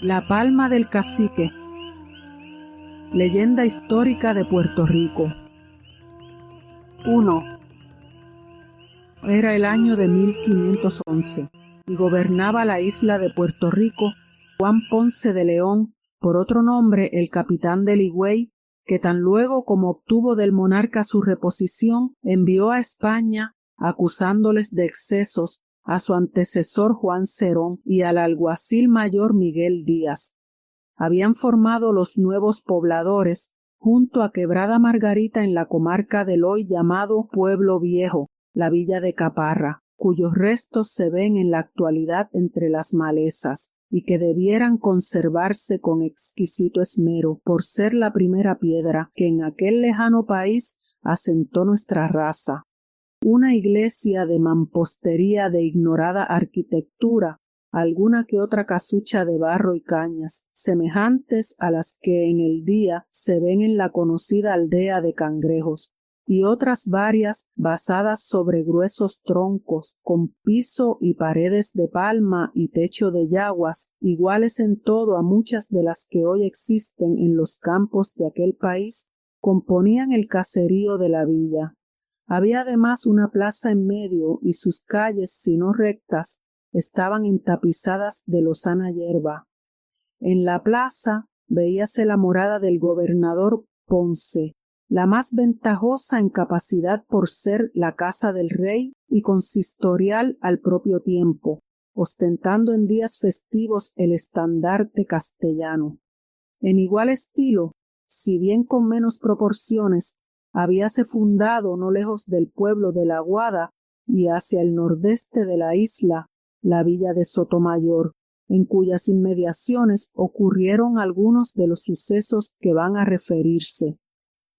La Palma del Cacique. Leyenda histórica de Puerto Rico. 1. Era el año de 1511 y gobernaba la isla de Puerto Rico Juan Ponce de León, por otro nombre el capitán del Higüey, que tan luego como obtuvo del monarca su reposición, envió a España acusándoles de excesos a su antecesor Juan Cerón y al alguacil mayor Miguel Díaz. Habían formado los nuevos pobladores junto a Quebrada Margarita en la comarca del hoy llamado Pueblo Viejo, la villa de Caparra, cuyos restos se ven en la actualidad entre las malezas y que debieran conservarse con exquisito esmero por ser la primera piedra que en aquel lejano país asentó nuestra raza. Una iglesia de mampostería de ignorada arquitectura, alguna que otra casucha de barro y cañas, semejantes a las que en el día se ven en la conocida aldea de Cangrejos, y otras varias basadas sobre gruesos troncos, con piso y paredes de palma y techo de yaguas, iguales en todo a muchas de las que hoy existen en los campos de aquel país, componían el caserío de la villa. Había además una plaza en medio y sus calles, si no rectas, estaban entapizadas de lozana hierba. En la plaza veíase la morada del gobernador Ponce, la más ventajosa en capacidad por ser la casa del rey y consistorial al propio tiempo, ostentando en días festivos el estandarte castellano. En igual estilo, si bien con menos proporciones, habíase fundado no lejos del pueblo de La Aguada y hacia el nordeste de la isla la villa de Sotomayor, en cuyas inmediaciones ocurrieron algunos de los sucesos que van a referirse.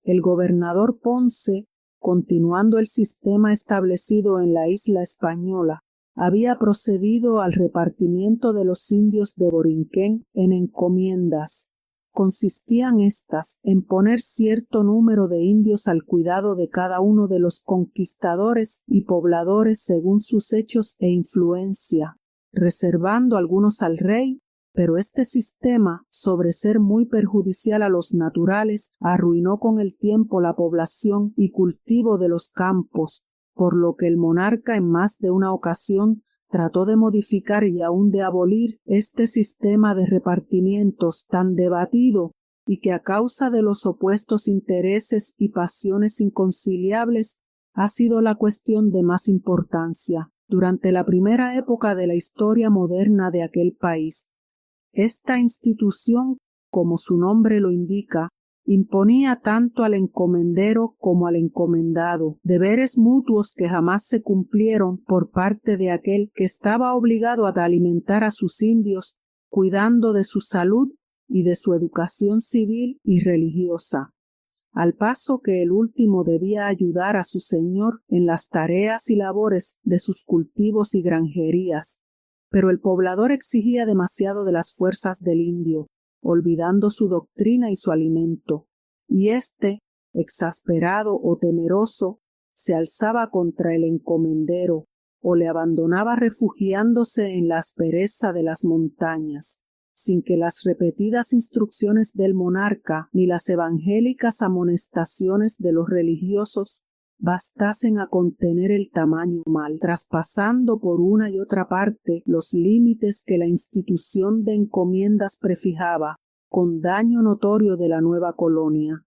El gobernador Ponce, continuando el sistema establecido en la isla española, había procedido al repartimiento de los indios de Borinquén en encomiendas. Consistían éstas en poner cierto número de indios al cuidado de cada uno de los conquistadores y pobladores según sus hechos e influencia, reservando algunos al rey, pero este sistema, sobre ser muy perjudicial a los naturales, arruinó con el tiempo la población y cultivo de los campos, por lo que el monarca en más de una ocasión trató de modificar y aun de abolir este sistema de repartimientos tan debatido y que a causa de los opuestos intereses y pasiones inconciliables ha sido la cuestión de más importancia durante la primera época de la historia moderna de aquel país. Esta institución, como su nombre lo indica, imponía tanto al encomendero como al encomendado deberes mutuos que jamás se cumplieron por parte de aquel que estaba obligado a alimentar a sus indios, cuidando de su salud y de su educación civil y religiosa, al paso que el último debía ayudar a su señor en las tareas y labores de sus cultivos y granjerías. Pero el poblador exigía demasiado de las fuerzas del indio, olvidando su doctrina y su alimento, y éste, exasperado o temeroso, se alzaba contra el encomendero o le abandonaba refugiándose en la aspereza de las montañas, sin que las repetidas instrucciones del monarca ni las evangélicas amonestaciones de los religiosos bastasen a contener el tamaño mal, traspasando por una y otra parte los límites que la institución de encomiendas prefijaba, con daño notorio de la nueva colonia.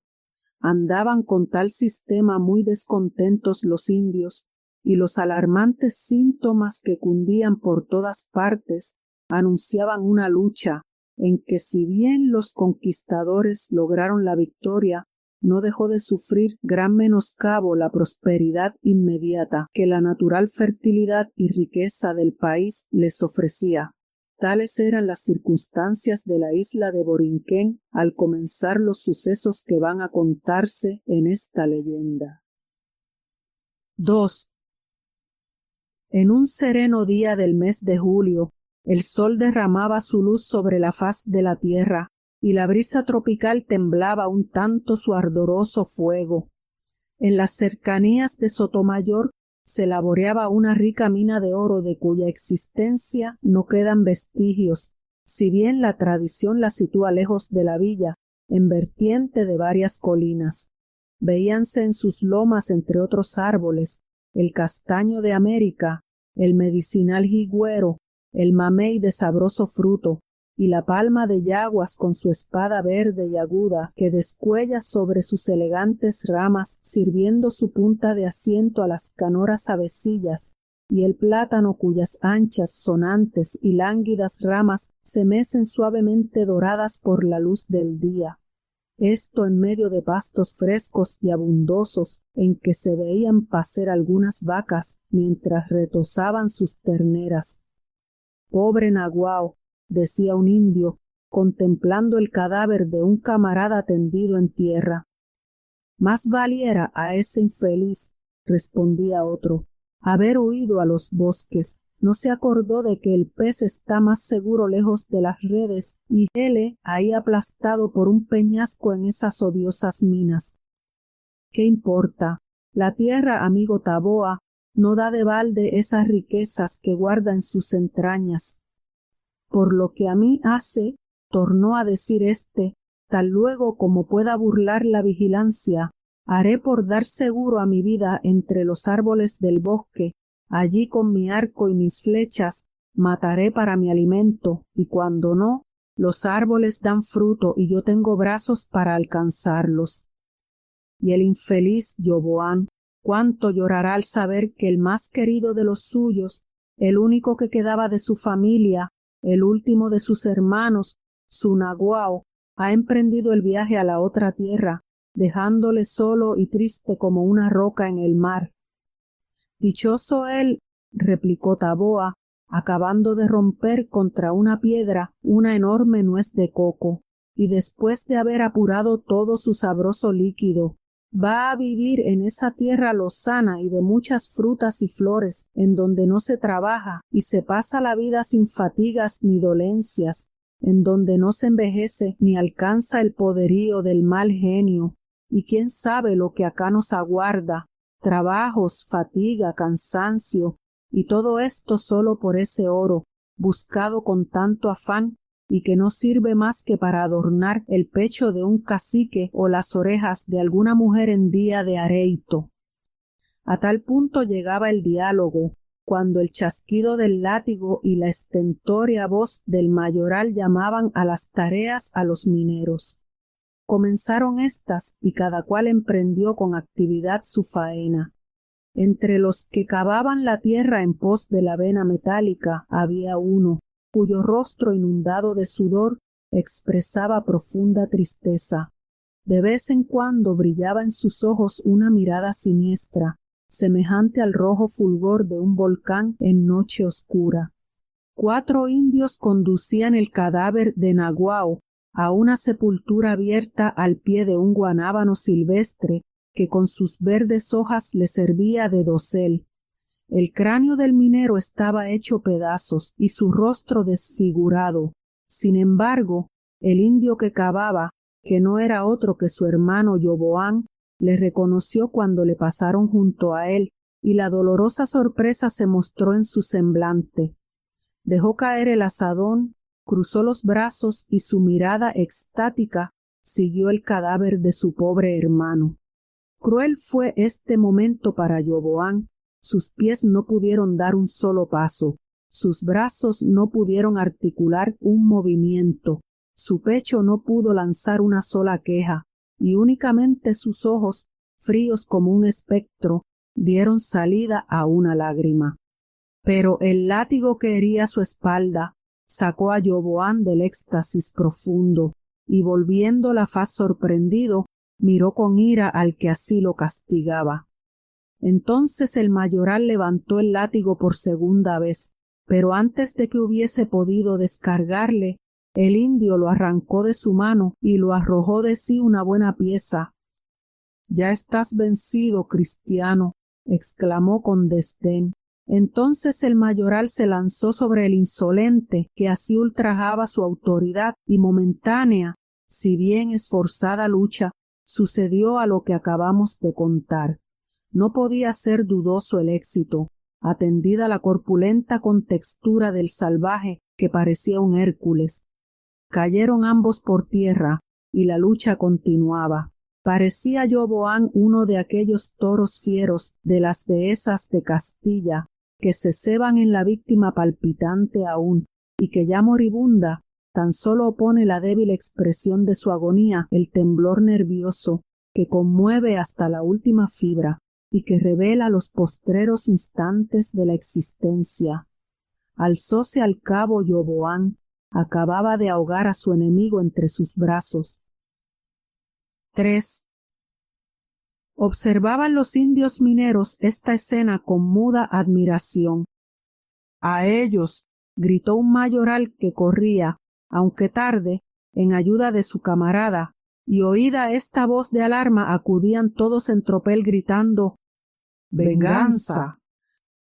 Andaban con tal sistema muy descontentos los indios, y los alarmantes síntomas que cundían por todas partes anunciaban una lucha en que, si bien los conquistadores lograron la victoria, no dejó de sufrir gran menoscabo la prosperidad inmediata que la natural fertilidad y riqueza del país les ofrecía. Tales eran las circunstancias de la isla de Borinquén al comenzar los sucesos que van a contarse en esta leyenda. 2. En un sereno día del mes de julio, el sol derramaba su luz sobre la faz de la tierra, y la brisa tropical temblaba un tanto su ardoroso fuego. En las cercanías de Sotomayor se laboreaba una rica mina de oro de cuya existencia no quedan vestigios, si bien la tradición la sitúa lejos de la villa, en vertiente de varias colinas. Veíanse en sus lomas, entre otros árboles, el castaño de América, el medicinal jigüero, el mamey de sabroso fruto, y la palma de yaguas con su espada verde y aguda que descuella sobre sus elegantes ramas, sirviendo su punta de asiento a las canoras avecillas, y el plátano cuyas anchas, sonantes y lánguidas ramas se mecen suavemente doradas por la luz del día. Esto en medio de pastos frescos y abundosos en que se veían pacer algunas vacas mientras retozaban sus terneras. Pobre Naguao, decía un indio, contemplando el cadáver de un camarada tendido en tierra. Más valiera a ese infeliz, respondía otro, haber huido a los bosques. No se acordó de que el pez está más seguro lejos de las redes y él ahí aplastado por un peñasco en esas odiosas minas. ¿Qué importa? La tierra, amigo Taboa, no da de balde esas riquezas que guarda en sus entrañas. Por lo que a mí hace, tornó a decir éste, tal luego como pueda burlar la vigilancia, haré por dar seguro a mi vida entre los árboles del bosque. Allí con mi arco y mis flechas mataré para mi alimento, y cuando no, los árboles dan fruto y yo tengo brazos para alcanzarlos. Y el infeliz Yoboán, cuánto llorará al saber que el más querido de los suyos, el único que quedaba de su familia, el último de sus hermanos, su Naguao, ha emprendido el viaje a la otra tierra, dejándole solo y triste como una roca en el mar. Dichoso él, replicó Taboa, acabando de romper contra una piedra una enorme nuez de coco, y después de haber apurado todo su sabroso líquido, va a vivir en esa tierra lozana y de muchas frutas y flores, en donde no se trabaja y se pasa la vida sin fatigas ni dolencias, en donde no se envejece ni alcanza el poderío del mal genio, y quién sabe lo que acá nos aguarda. Trabajos, fatiga, cansancio, y todo esto solo por ese oro, buscado con tanto afán, y que no sirve más que para adornar el pecho de un cacique o las orejas de alguna mujer en día de areito. A tal punto llegaba el diálogo, cuando el chasquido del látigo y la estentórea voz del mayoral llamaban a las tareas a los mineros. Comenzaron éstas y cada cual emprendió con actividad su faena. Entre los que cavaban la tierra en pos de la vena metálica había uno, cuyo rostro inundado de sudor expresaba profunda tristeza. De vez en cuando brillaba en sus ojos una mirada siniestra, semejante al rojo fulgor de un volcán en noche oscura. 4 indios conducían el cadáver de Naguao a una sepultura abierta al pie de un guanábano silvestre que con sus verdes hojas le servía de dosel. El cráneo del minero estaba hecho pedazos y su rostro desfigurado. Sin embargo, el indio que cavaba, que no era otro que su hermano Yoboán, le reconoció cuando le pasaron junto a él, y la dolorosa sorpresa se mostró en su semblante. Dejó caer el azadón, cruzó los brazos y su mirada extática siguió el cadáver de su pobre hermano. Cruel fue este momento para Yoboán. Sus pies no pudieron dar un solo paso, sus brazos no pudieron articular un movimiento, su pecho no pudo lanzar una sola queja, y únicamente sus ojos, fríos como un espectro, dieron salida a una lágrima. Pero el látigo que hería su espalda sacó a Yoboán del éxtasis profundo, y volviendo la faz sorprendido, miró con ira al que así lo castigaba. Entonces el mayoral levantó el látigo por segunda vez, pero antes de que hubiese podido descargarle, el indio lo arrancó de su mano y lo arrojó de sí una buena pieza. «Ya estás vencido, cristiano», exclamó con desdén. Entonces el mayoral se lanzó sobre el insolente que así ultrajaba su autoridad y momentánea, si bien esforzada lucha, sucedió a lo que acabamos de contar. No podía ser dudoso el éxito, atendida la corpulenta contextura del salvaje que parecía un Hércules. Cayeron ambos por tierra, y la lucha continuaba. Parecía Yoboam uno de aquellos toros fieros de las dehesas de Castilla, que se ceban en la víctima palpitante aún, y que ya moribunda tan solo opone la débil expresión de su agonía el temblor nervioso que conmueve hasta la última fibra y que revela los postreros instantes de la existencia. Alzóse al cabo Yoboam, acababa de ahogar a su enemigo entre sus brazos. 3. Observaban los indios mineros esta escena con muda admiración. ¡A ellos! Gritó un mayoral que corría, aunque tarde, en ayuda de su camarada, y oída esta voz de alarma acudían todos en tropel gritando ¡Venganza!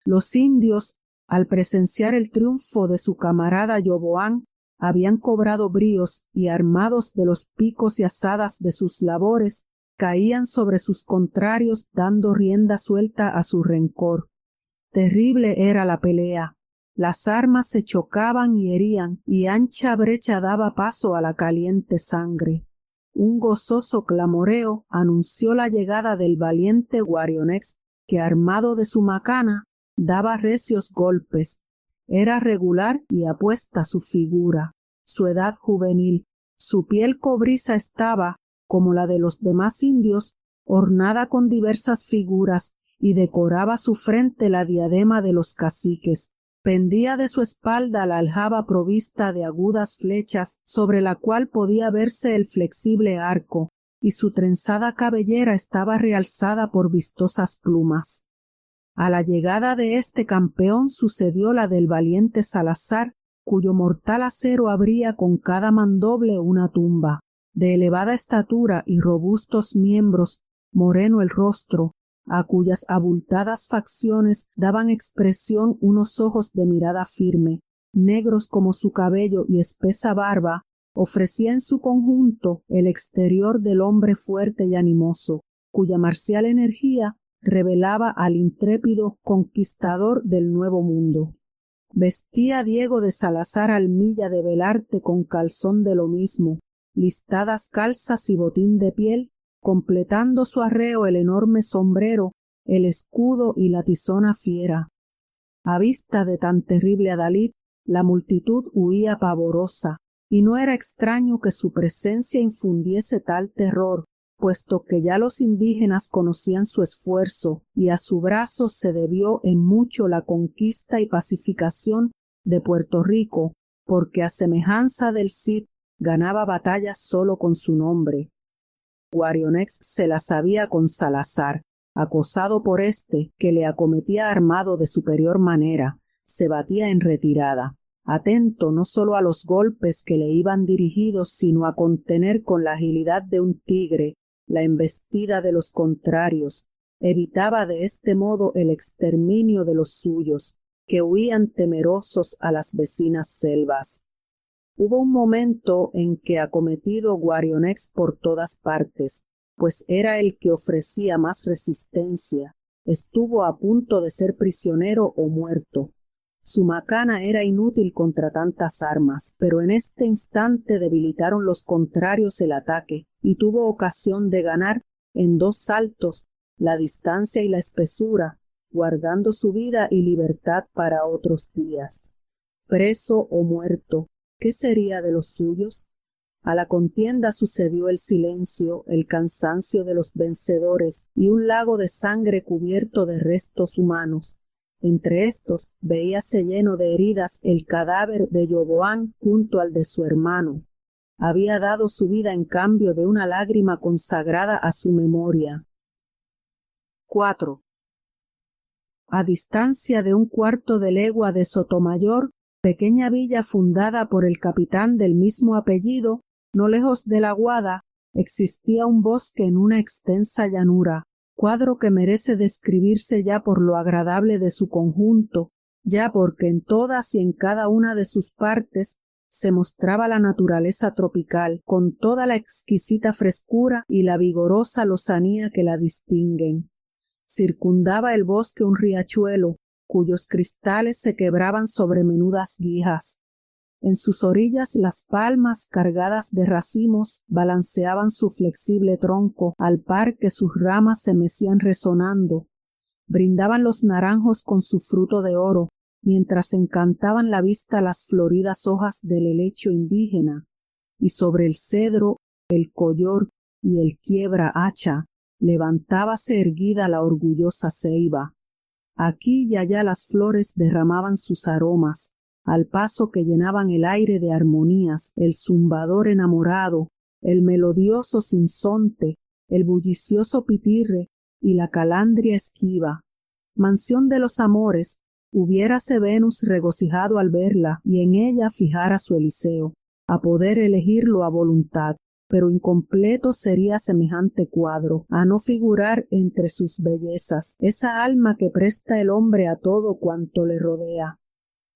Los indios, al presenciar el triunfo de su camarada Yoboam, habían cobrado bríos y armados de los picos y azadas de sus labores, caían sobre sus contrarios dando rienda suelta a su rencor. Terrible era la pelea. Las armas se chocaban y herían, y ancha brecha daba paso a la caliente sangre. Un gozoso clamoreo anunció la llegada del valiente Guarionex, que armado de su macana daba recios golpes. Era regular y apuesta su figura, su edad juvenil. Su piel cobriza estaba, como la de los demás indios, ornada con diversas figuras, y decoraba su frente la diadema de los caciques. Pendía de su espalda la aljaba provista de agudas flechas, sobre la cual podía verse el flexible arco, y su trenzada cabellera estaba realzada por vistosas plumas. A la llegada de este campeón sucedió la del valiente Salazar, cuyo mortal acero abría con cada mandoble una tumba. De elevada estatura y robustos miembros, moreno el rostro, a cuyas abultadas facciones daban expresión unos ojos de mirada firme, negros como su cabello y espesa barba, ofrecía en su conjunto el exterior del hombre fuerte y animoso, cuya marcial energía revelaba al intrépido conquistador del Nuevo Mundo. Vestía Diego de Salazar almilla de velarte con calzón de lo mismo, listadas calzas y botín de piel, completando su arreo el enorme sombrero, el escudo y la tizona fiera. A vista de tan terrible adalid, la multitud huía pavorosa, y no era extraño que su presencia infundiese tal terror, puesto que ya los indígenas conocían su esfuerzo, y a su brazo se debió en mucho la conquista y pacificación de Puerto Rico, porque a semejanza del Cid ganaba batallas solo con su nombre. Guarionex se las sabía con Salazar, acosado por éste, que le acometía armado de superior manera, se batía en retirada, atento no solo a los golpes que le iban dirigidos, sino a contener con la agilidad de un tigre la embestida de los contrarios. Evitaba de este modo el exterminio de los suyos, que huían temerosos a las vecinas selvas. Hubo un momento en que, acometido Guarionex por todas partes, pues era el que ofrecía más resistencia, estuvo a punto de ser prisionero o muerto. Su macana era inútil contra tantas armas, pero en este instante debilitaron los contrarios el ataque, y tuvo ocasión de ganar en 2 saltos la distancia y la espesura, guardando su vida y libertad para otros días. Preso o muerto, ¿qué sería de los suyos? A la contienda sucedió el silencio, el cansancio de los vencedores y un lago de sangre cubierto de restos humanos. Entre estos veíase lleno de heridas el cadáver de Yoboam junto al de su hermano. Había dado su vida en cambio de una lágrima consagrada a su memoria. 4. A distancia de 1/4 de legua de Sotomayor, pequeña villa fundada por el capitán del mismo apellido, no lejos de la Guada, existía un bosque en una extensa llanura, cuadro que merece describirse ya por lo agradable de su conjunto, ya porque en todas y en cada una de sus partes se mostraba la naturaleza tropical, con toda la exquisita frescura y la vigorosa lozanía que la distinguen. Circundaba el bosque un riachuelo, cuyos cristales se quebraban sobre menudas guijas. En sus orillas las palmas cargadas de racimos balanceaban su flexible tronco al par que sus ramas se mecían resonando. Brindaban los naranjos con su fruto de oro, mientras encantaban la vista las floridas hojas del helecho indígena, y sobre el cedro, el collor y el quiebra hacha levantábase erguida la orgullosa ceiba. Aquí y allá las flores derramaban sus aromas, al paso que llenaban el aire de armonías, el zumbador enamorado, el melodioso sinsonte, el bullicioso pitirre y la calandria esquiva. Mansión de los amores, hubiérase Venus regocijado al verla y en ella fijara su Eliseo, a poder elegirlo a voluntad, pero incompleto sería semejante cuadro, a no figurar entre sus bellezas esa alma que presta el hombre a todo cuanto le rodea.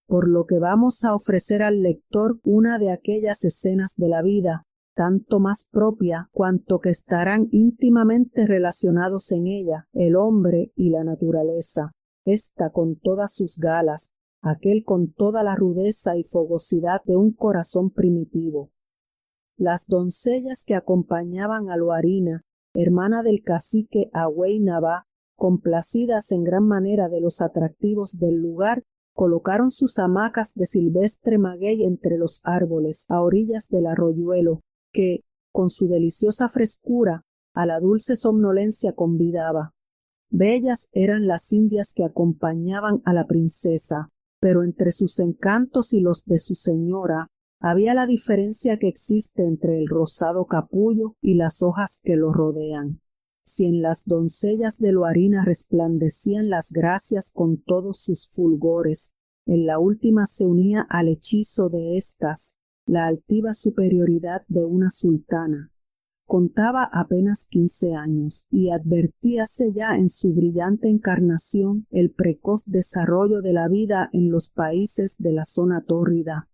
Por lo que vamos a ofrecer al lector una de aquellas escenas de la vida, tanto más propia cuanto que estarán íntimamente relacionados en ella el hombre y la naturaleza, ésta con todas sus galas, aquel con toda la rudeza y fogosidad de un corazón primitivo. Las doncellas que acompañaban a Loarina, hermana del cacique Agüey Nabá, complacidas en gran manera de los atractivos del lugar, colocaron sus hamacas de silvestre maguey entre los árboles a orillas del arroyuelo, que, con su deliciosa frescura, a la dulce somnolencia convidaba. Bellas eran las indias que acompañaban a la princesa, pero entre sus encantos y los de su señora había la diferencia que existe entre el rosado capullo y las hojas que lo rodean. Si en las doncellas de Loarina resplandecían las gracias con todos sus fulgores, en la última se unía al hechizo de éstas la altiva superioridad de una sultana. Contaba apenas 15 años y advertíase ya en su brillante encarnación el precoz desarrollo de la vida en los países de la zona tórrida.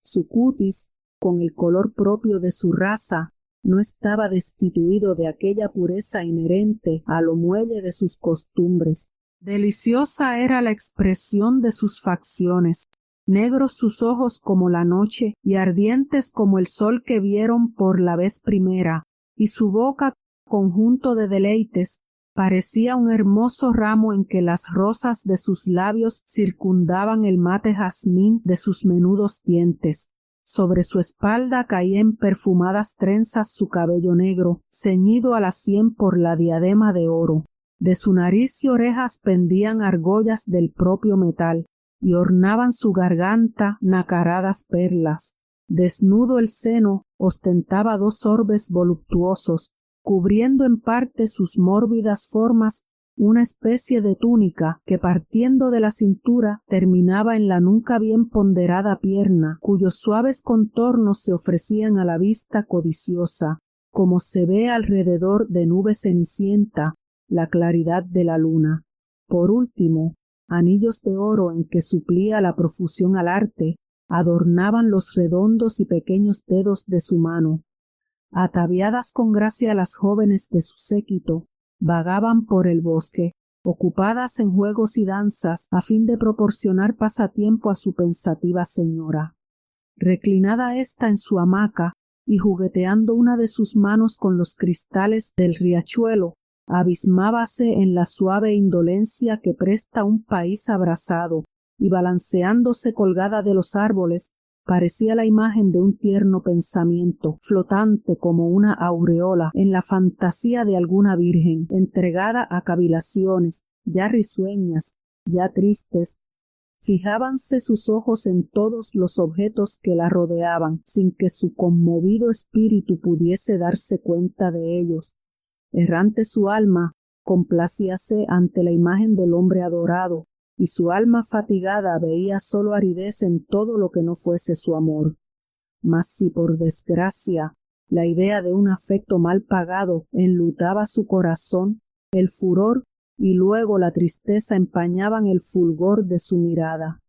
Su cutis, con el color propio de su raza, no estaba destituido de aquella pureza inherente a lo muelle de sus costumbres. Deliciosa era la expresión de sus facciones, negros sus ojos como la noche y ardientes como el sol que vieron por la vez primera, y su boca, conjunto de deleites, parecía un hermoso ramo en que las rosas de sus labios circundaban el mate jazmín de sus menudos dientes. Sobre su espalda caía en perfumadas trenzas su cabello negro, ceñido a la sien por la diadema de oro. De su nariz y orejas pendían argollas del propio metal, y ornaban su garganta nacaradas perlas. Desnudo el seno, ostentaba 2 orbes voluptuosos, cubriendo en parte sus mórbidas formas una especie de túnica que partiendo de la cintura terminaba en la nunca bien ponderada pierna, cuyos suaves contornos se ofrecían a la vista codiciosa, como se ve alrededor de nube cenicienta la claridad de la luna. Por último, anillos de oro en que suplía la profusión al arte, adornaban los redondos y pequeños dedos de su mano. Ataviadas con gracia las jóvenes de su séquito, vagaban por el bosque, ocupadas en juegos y danzas a fin de proporcionar pasatiempo a su pensativa señora. Reclinada ésta en su hamaca y jugueteando una de sus manos con los cristales del riachuelo, abismábase en la suave indolencia que presta un país abrasado, y balanceándose colgada de los árboles, parecía la imagen de un tierno pensamiento, flotante como una aureola en la fantasía de alguna virgen, entregada a cavilaciones, ya risueñas, ya tristes. Fijábanse sus ojos en todos los objetos que la rodeaban, sin que su conmovido espíritu pudiese darse cuenta de ellos. Errante su alma, complacíase ante la imagen del hombre adorado, y su alma fatigada veía sólo aridez en todo lo que no fuese su amor. Mas si por desgracia la idea de un afecto mal pagado enlutaba su corazón, el furor y luego la tristeza empañaban el fulgor de su mirada.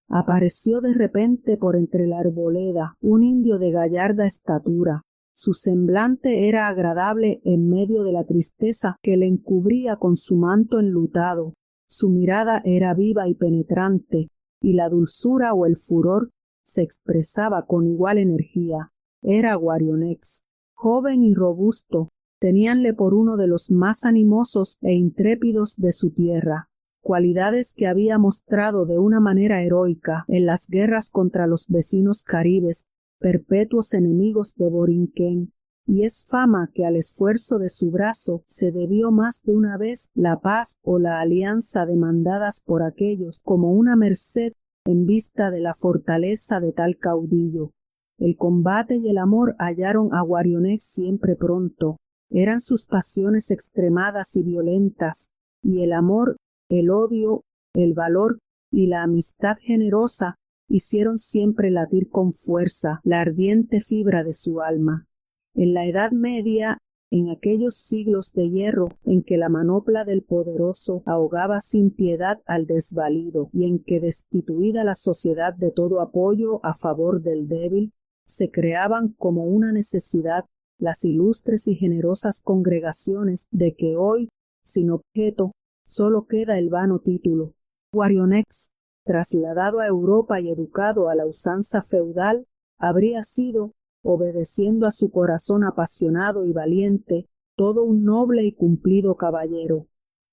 Apareció de repente por entre la arboleda un indio de gallarda estatura. Su semblante era agradable en medio de la tristeza que le encubría con su manto enlutado. Su mirada era viva y penetrante, y la dulzura o el furor se expresaba con igual energía. Era Guarionex. Joven y robusto, teníanle por uno de los más animosos e intrépidos de su tierra, cualidades que había mostrado de una manera heroica en las guerras contra los vecinos caribes, perpetuos enemigos de Borinquen, y es fama que al esfuerzo de su brazo se debió más de una vez la paz o la alianza demandadas por aquellos como una merced en vista de la fortaleza de tal caudillo. El combate y el amor hallaron a Guarionex siempre pronto. Eran sus pasiones extremadas y violentas, y el amor, el odio, el valor y la amistad generosa hicieron siempre latir con fuerza la ardiente fibra de su alma. En la Edad Media, en aquellos siglos de hierro en que la manopla del poderoso ahogaba sin piedad al desvalido y en que, destituida la sociedad de todo apoyo a favor del débil, se creaban como una necesidad las ilustres y generosas congregaciones de que hoy, sin objeto, solo queda el vano título. Guarionex, trasladado a Europa y educado a la usanza feudal, habría sido, obedeciendo a su corazón apasionado y valiente, todo un noble y cumplido caballero.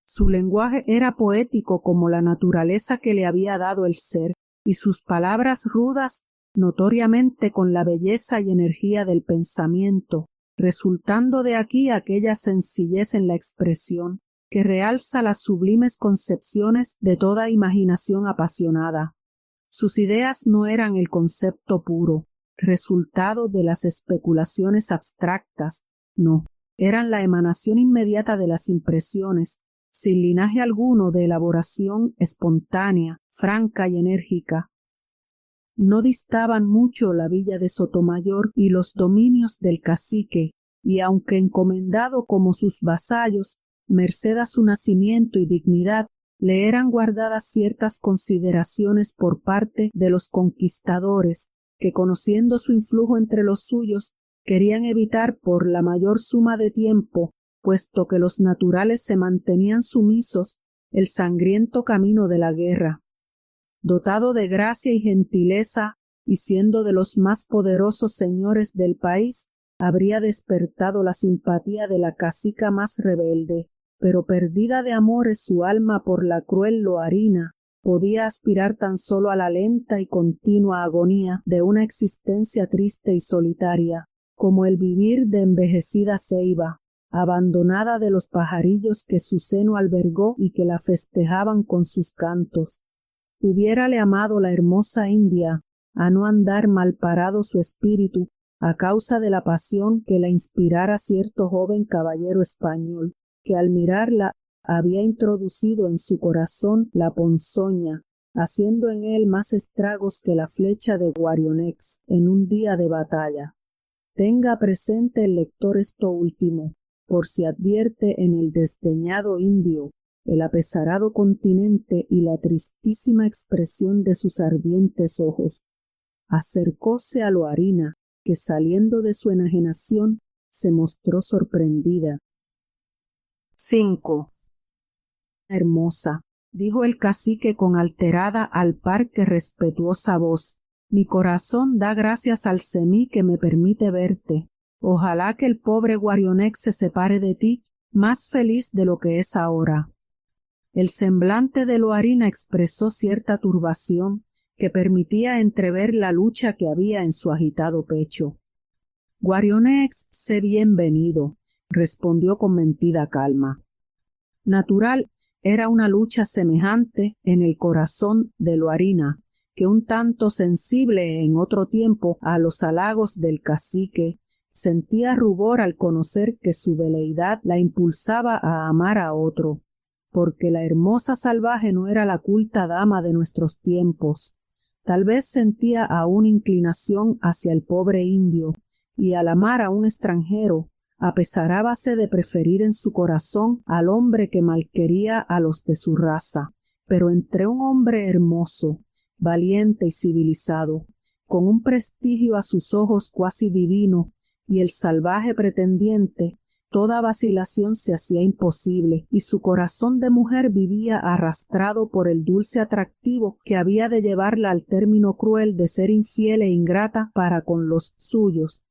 Su lenguaje era poético como la naturaleza que le había dado el ser, y sus palabras rudas notoriamente con la belleza y energía del pensamiento, resultando de aquí aquella sencillez en la expresión que realza las sublimes concepciones de toda imaginación apasionada. Sus ideas no eran el concepto puro, resultado de las especulaciones abstractas, no, eran la emanación inmediata de las impresiones, sin linaje alguno de elaboración espontánea, franca y enérgica. No distaban mucho la villa de Sotomayor y los dominios del cacique, y aunque encomendado como sus vasallos, merced a su nacimiento y dignidad, le eran guardadas ciertas consideraciones por parte de los conquistadores, que conociendo su influjo entre los suyos, querían evitar por la mayor suma de tiempo, puesto que los naturales se mantenían sumisos, el sangriento camino de la guerra. Dotado de gracia y gentileza, y siendo de los más poderosos señores del país, habría despertado la simpatía de la cacica más rebelde, pero perdida de amores su alma por la cruel Loarina, podía aspirar tan solo a la lenta y continua agonía de una existencia triste y solitaria, como el vivir de envejecida ceiba, abandonada de los pajarillos que su seno albergó y que la festejaban con sus cantos. Hubiérale amado la hermosa India, a no andar malparado su espíritu a causa de la pasión que la inspirara cierto joven caballero español, que al mirarla había introducido en su corazón la ponzoña, haciendo en él más estragos que la flecha de Guarionex en un día de batalla. Tenga presente el lector esto último, por si advierte en el desdeñado indio el apesarado continente y la tristísima expresión de sus ardientes ojos. Acercóse a Loarina, que saliendo de su enajenación se mostró sorprendida. 5. Hermosa, dijo el cacique con alterada al par que respetuosa voz, mi corazón da gracias al semí que me permite verte. Ojalá que el pobre Guarionex se separe de ti más feliz de lo que es ahora. El semblante de Loarina expresó cierta turbación que permitía entrever la lucha que había en su agitado pecho. Guarionex, sé bienvenido, respondió con mentida calma. Natural era una lucha semejante en el corazón de Loarina, que un tanto sensible en otro tiempo a los halagos del cacique, sentía rubor al conocer que su veleidad la impulsaba a amar a otro, porque la hermosa salvaje no era la culta dama de nuestros tiempos. Tal vez sentía aún inclinación hacia el pobre indio, y al amar a un extranjero, apesarábase de preferir en su corazón al hombre que malquería a los de su raza. Pero entre un hombre hermoso, valiente y civilizado, con un prestigio a sus ojos cuasi divino, y el salvaje pretendiente, Toda vacilación se hacía imposible, y su corazón de mujer vivía arrastrado por el dulce atractivo que había de llevarla al término cruel de ser infiel e ingrata para con los suyos.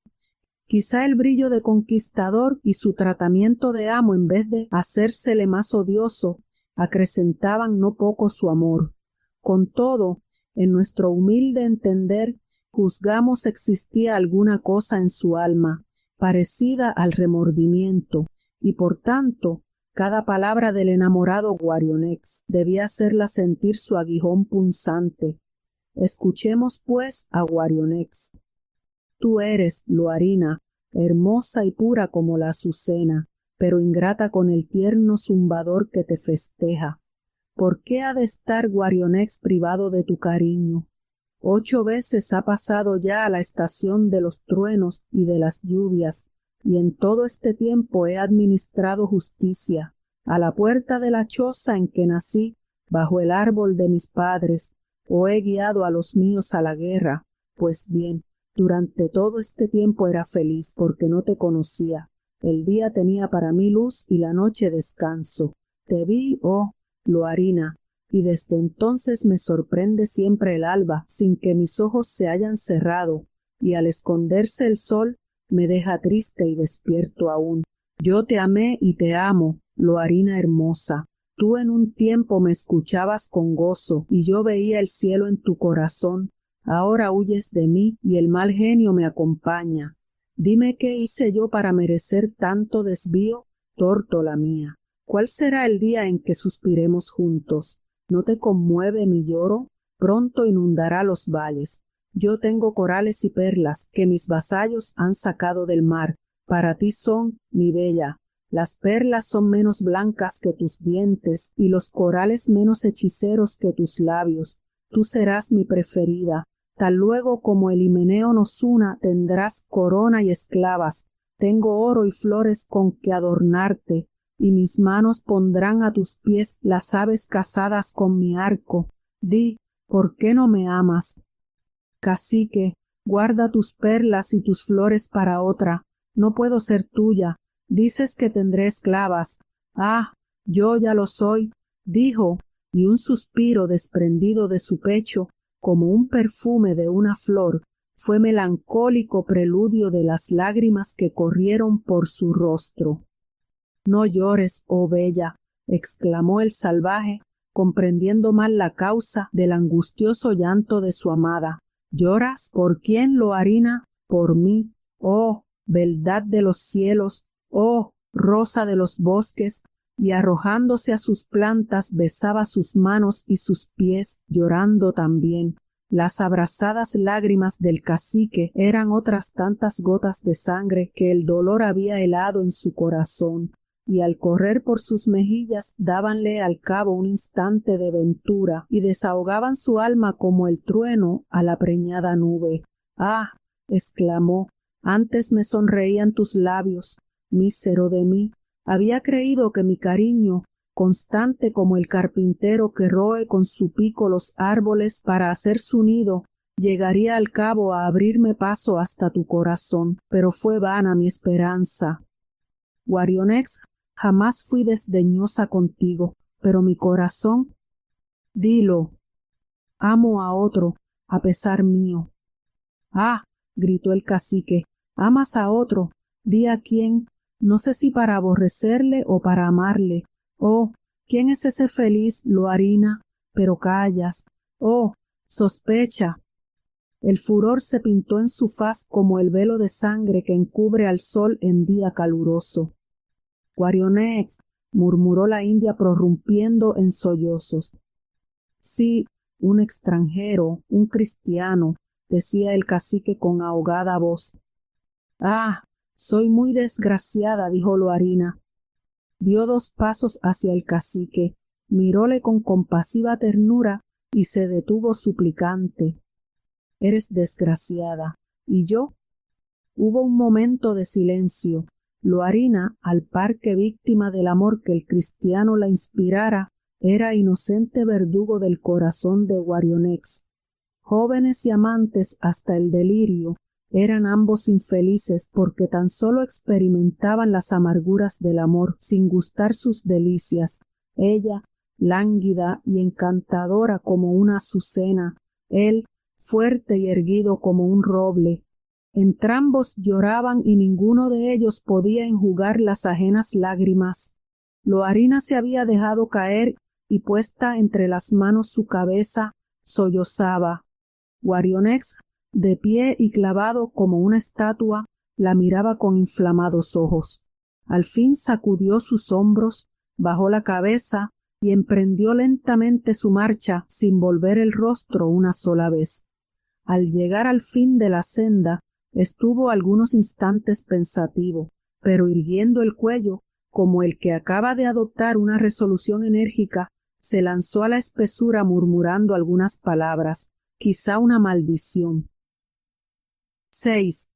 Quizá el brillo de conquistador y su tratamiento de amo, en vez de hacérsele más odioso, acrecentaban no poco su amor. Con todo, en nuestro humilde entender, juzgamos existía alguna cosa en su alma, parecida al remordimiento, y por tanto, cada palabra del enamorado Guarionex debía hacerla sentir su aguijón punzante. Escuchemos, pues, a Guarionex. Tú eres, Loarina, hermosa y pura como la azucena, pero ingrata con el tierno zumbador que te festeja. ¿Por qué ha de estar Guarionex privado de tu cariño? 8 veces ha pasado ya a la estación de los truenos y de las lluvias, y en todo este tiempo he administrado justicia. A la puerta de la choza en que nací, bajo el árbol de mis padres, o he guiado a los míos a la guerra. Pues bien, durante todo este tiempo era feliz, porque no te conocía. El día tenía para mí luz y la noche descanso. Te vi, oh, Loarina, y desde entonces me sorprende siempre el alba, sin que mis ojos se hayan cerrado, y al esconderse el sol me deja triste y despierto aún. Yo te amé y te amo, Loarina hermosa. Tú en un tiempo me escuchabas con gozo, y yo veía el cielo en tu corazón. Ahora huyes de mí, y el mal genio me acompaña. Dime qué hice yo para merecer tanto desvío, tórtola mía. ¿Cuál será el día en que suspiremos juntos? ¿No te conmueve mi lloro? Pronto inundará los valles. Yo tengo corales y perlas que mis vasallos han sacado del mar. Para ti son, mi bella. Las perlas son menos blancas que tus dientes y los corales menos hechiceros que tus labios. Tú serás mi preferida. Tal luego como el himeneo nos una, tendrás corona y esclavas. Tengo oro y flores con que adornarte, y mis manos pondrán a tus pies las aves cazadas con mi arco. Di, ¿por qué no me amas? Cacique, guarda tus perlas y tus flores para otra. No puedo ser tuya. Dices que tendré esclavas. Ah, yo ya lo soy, dijo, y un suspiro desprendido de su pecho, como un perfume de una flor, fue melancólico preludio de las lágrimas que corrieron por su rostro. No llores, oh bella, exclamó el salvaje, comprendiendo mal la causa del angustioso llanto de su amada. ¿Lloras? ¿Por quién, Loarina? Por mí. Oh, beldad de los cielos, oh, rosa de los bosques, y arrojándose a sus plantas besaba sus manos y sus pies, llorando también. Las abrasadas lágrimas del cacique eran otras tantas gotas de sangre que el dolor había helado en su corazón, y al correr por sus mejillas dábanle al cabo un instante de ventura y desahogaban su alma como el trueno a la preñada nube. «¡Ah!», exclamó, «antes me sonreían tus labios. Mísero de mí, había creído que mi cariño, constante como el carpintero que roe con su pico los árboles para hacer su nido, llegaría al cabo a abrirme paso hasta tu corazón, pero fue vana mi esperanza. Guarionex, jamás fui desdeñosa contigo, pero mi corazón, dilo, amo a otro, a pesar mío». «Ah», gritó el cacique, «amas a otro, di a quién, no sé si para aborrecerle o para amarle. Oh, ¿quién es ese feliz, Loarina? Pero callas. Oh, sospecha». El furor se pintó en su faz como el velo de sangre que encubre al sol en día caluroso. «Guarionex», murmuró la india prorrumpiendo en sollozos. «Sí, un extranjero, un cristiano», decía el cacique con ahogada voz. «Ah, soy muy desgraciada», dijo Loarina. Dio 2 pasos hacia el cacique, miróle con compasiva ternura y se detuvo suplicante. «Eres desgraciada. ¿Y yo?». Hubo un momento de silencio. Loarina, al par que víctima del amor que el cristiano la inspirara, era inocente verdugo del corazón de Guarionex. Jóvenes y amantes hasta el delirio, Eran ambos infelices porque tan solo experimentaban las amarguras del amor sin gustar sus delicias. Ella, lánguida y encantadora como una azucena, él, fuerte y erguido como un roble. Entrambos lloraban y ninguno de ellos podía enjugar las ajenas lágrimas. Loarina se había dejado caer y puesta entre las manos su cabeza, sollozaba. Guarionex, de pie y clavado como una estatua, la miraba con inflamados ojos. Al fin sacudió sus hombros, bajó la cabeza y emprendió lentamente su marcha sin volver el rostro una sola vez. Al llegar al fin de la senda, estuvo algunos instantes pensativo, pero irguiendo el cuello, como el que acaba de adoptar una resolución enérgica, se lanzó a la espesura murmurando algunas palabras, quizá una maldición. 6.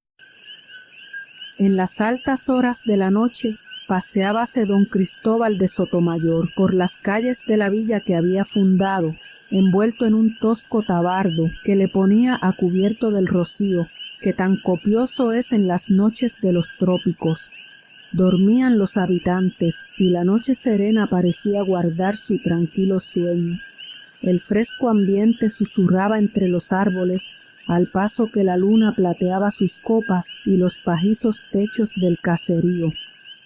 En las altas horas de la noche paseábase don Cristóbal de Sotomayor por las calles de la villa que había fundado, envuelto en un tosco tabardo que le ponía a cubierto del rocío, que tan copioso es en las noches de los trópicos. Dormían los habitantes y la noche serena parecía guardar su tranquilo sueño. El fresco ambiente susurraba entre los árboles, al paso que la luna plateaba sus copas y los pajizos techos del caserío.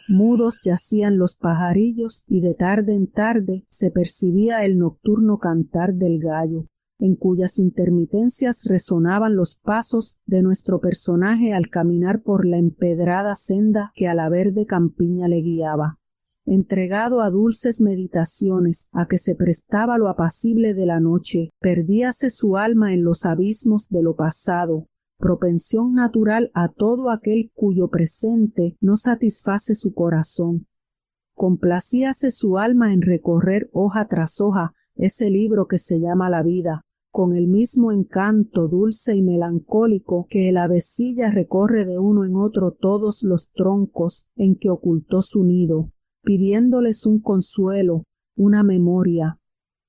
Mudos yacían los pajarillos y de tarde en tarde se percibía el nocturno cantar del gallo, en cuyas intermitencias resonaban los pasos de nuestro personaje al caminar por la empedrada senda que a la verde campiña le guiaba. Entregado a dulces meditaciones, a que se prestaba lo apacible de la noche, perdíase su alma en los abismos de lo pasado, propensión natural a todo aquel cuyo presente no satisface su corazón. Complacíase su alma en recorrer hoja tras hoja ese libro que se llama la vida, con el mismo encanto dulce y melancólico que el avecilla recorre de uno en otro todos los troncos en que ocultó su nido, pidiéndoles un consuelo, una memoria.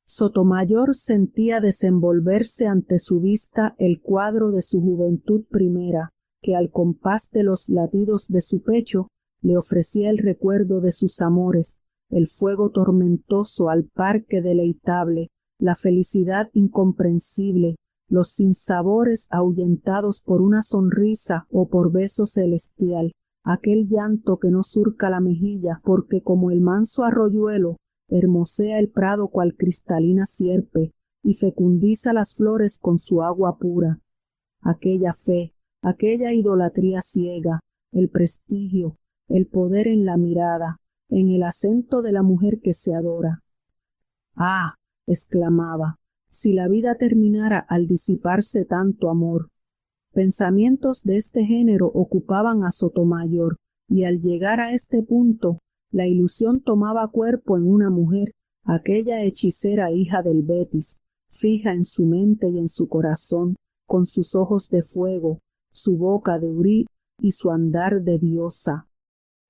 Sotomayor sentía desenvolverse ante su vista el cuadro de su juventud primera, que al compás de los latidos de su pecho le ofrecía el recuerdo de sus amores, el fuego tormentoso al parque deleitable, la felicidad incomprensible, los sinsabores ahuyentados por una sonrisa o por beso celestial, aquel llanto que no surca la mejilla, porque como el manso arroyuelo hermosea el prado cual cristalina sierpe y fecundiza las flores con su agua pura. Aquella fe, aquella idolatría ciega, el prestigio, el poder en la mirada, en el acento de la mujer que se adora. ¡Ah!, exclamaba, si la vida terminara al disiparse tanto amor. Pensamientos de este género ocupaban a Sotomayor, y al llegar a este punto, la ilusión tomaba cuerpo en una mujer, aquella hechicera hija del Betis, fija en su mente y en su corazón, con sus ojos de fuego, su boca de hurí y su andar de diosa.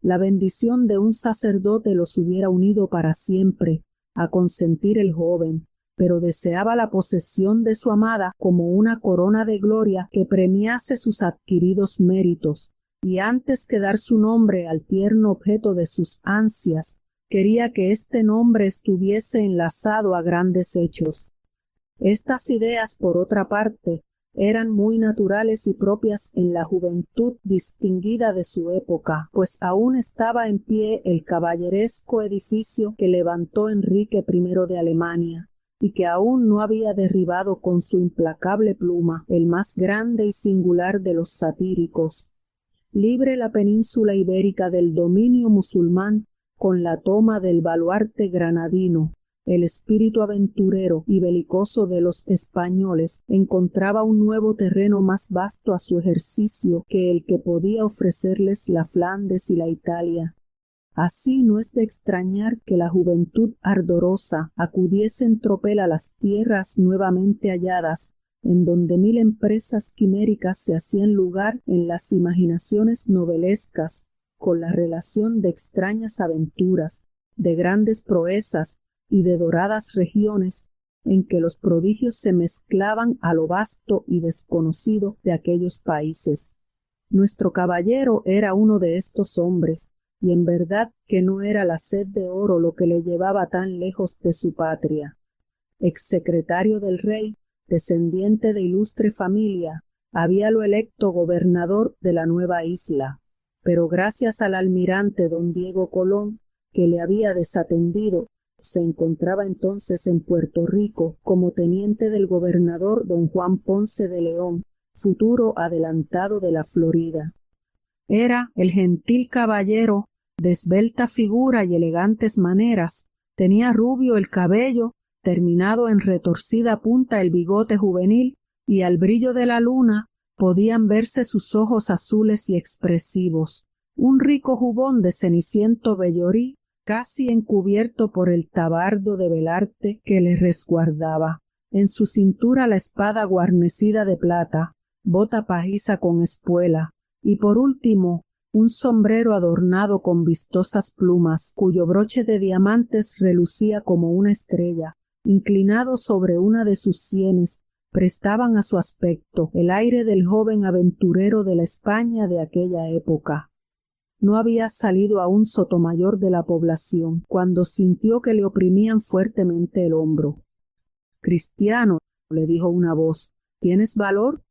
La bendición de un sacerdote los hubiera unido para siempre, a consentir el joven, pero deseaba la posesión de su amada como una corona de gloria que premiase sus adquiridos méritos, y antes que dar su nombre al tierno objeto de sus ansias, quería que este nombre estuviese enlazado a grandes hechos. Estas ideas, por otra parte, eran muy naturales y propias en la juventud distinguida de su época, pues aún estaba en pie el caballeresco edificio que levantó Enrique I de Alemania, y que aún no había derribado con su implacable pluma el más grande y singular de los satíricos. Libre la península ibérica del dominio musulmán con la toma del baluarte granadino, el espíritu aventurero y belicoso de los españoles encontraba un nuevo terreno más vasto a su ejercicio que el que podía ofrecerles la Flandes y la Italia. Así no es de extrañar que la juventud ardorosa acudiese en tropel a las tierras nuevamente halladas, en donde mil empresas quiméricas se hacían lugar en las imaginaciones novelescas, con la relación de extrañas aventuras, de grandes proezas y de doradas regiones, en que los prodigios se mezclaban a lo vasto y desconocido de aquellos países. Nuestro caballero era uno de estos hombres, y en verdad que no era la sed de oro lo que le llevaba tan lejos de su patria. Exsecretario del rey, descendiente de ilustre familia, habíalo electo gobernador de la nueva isla, pero gracias al almirante don Diego Colón, que le había desatendido, se encontraba entonces en Puerto Rico como teniente del gobernador don Juan Ponce de León, futuro adelantado de la Florida. Era el gentil caballero, de esbelta figura y elegantes maneras, tenía rubio el cabello, terminado en retorcida punta el bigote juvenil, y al brillo de la luna podían verse sus ojos azules y expresivos, un rico jubón de ceniciento vellorí, casi encubierto por el tabardo de velarte que le resguardaba. En su cintura la espada guarnecida de plata, bota pajiza con espuela, y por último un sombrero adornado con vistosas plumas, cuyo broche de diamantes relucía como una estrella. Inclinado sobre una de sus sienes, prestaban a su aspecto el aire del joven aventurero de la España de aquella época. No había salido aún Sotomayor de la población, cuando sintió que le oprimían fuertemente el hombro. «Cristiano», le dijo una voz, «¿tienes valor?»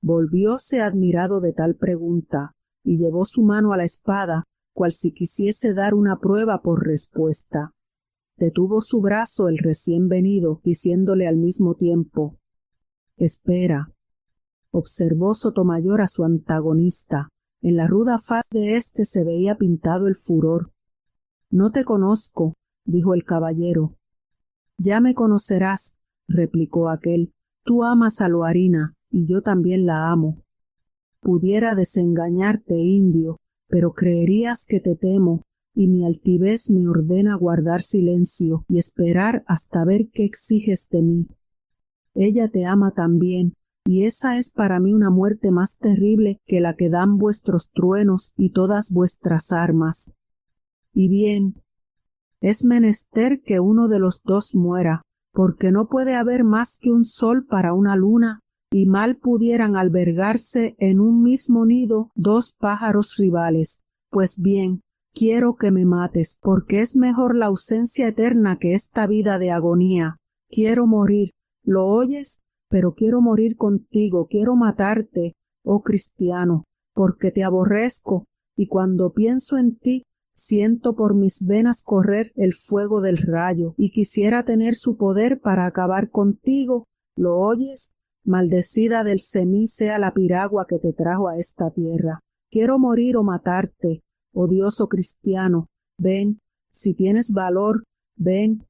Volvióse admirado de tal pregunta, y llevó su mano a la espada, cual si quisiese dar una prueba por respuesta. Detuvo su brazo el recién venido, diciéndole al mismo tiempo, «Espera». Observó Sotomayor a su antagonista. En la ruda faz de éste se veía pintado el furor. «No te conozco», dijo el caballero. «Ya me conocerás», replicó aquel. «Tú amas a Loarina, y yo también la amo. Pudiera desengañarte, indio, pero creerías que te temo, y mi altivez me ordena guardar silencio y esperar hasta ver qué exiges de mí. Ella te ama también, y esa es para mí una muerte más terrible que la que dan vuestros truenos y todas vuestras armas. Y bien, es menester que uno de los dos muera, porque no puede haber más que un sol para una luna, y mal pudieran albergarse en un mismo nido dos pájaros rivales. Pues bien, quiero que me mates, porque es mejor la ausencia eterna que esta vida de agonía. Quiero morir, ¿lo oyes? Pero quiero morir contigo, quiero matarte, oh cristiano, porque te aborrezco, y cuando pienso en ti, siento por mis venas correr el fuego del rayo, y quisiera tener su poder para acabar contigo. ¿Lo oyes? Maldecida del semí sea la piragua que te trajo a esta tierra. Quiero morir o matarte, odioso cristiano. Ven, si tienes valor, ven».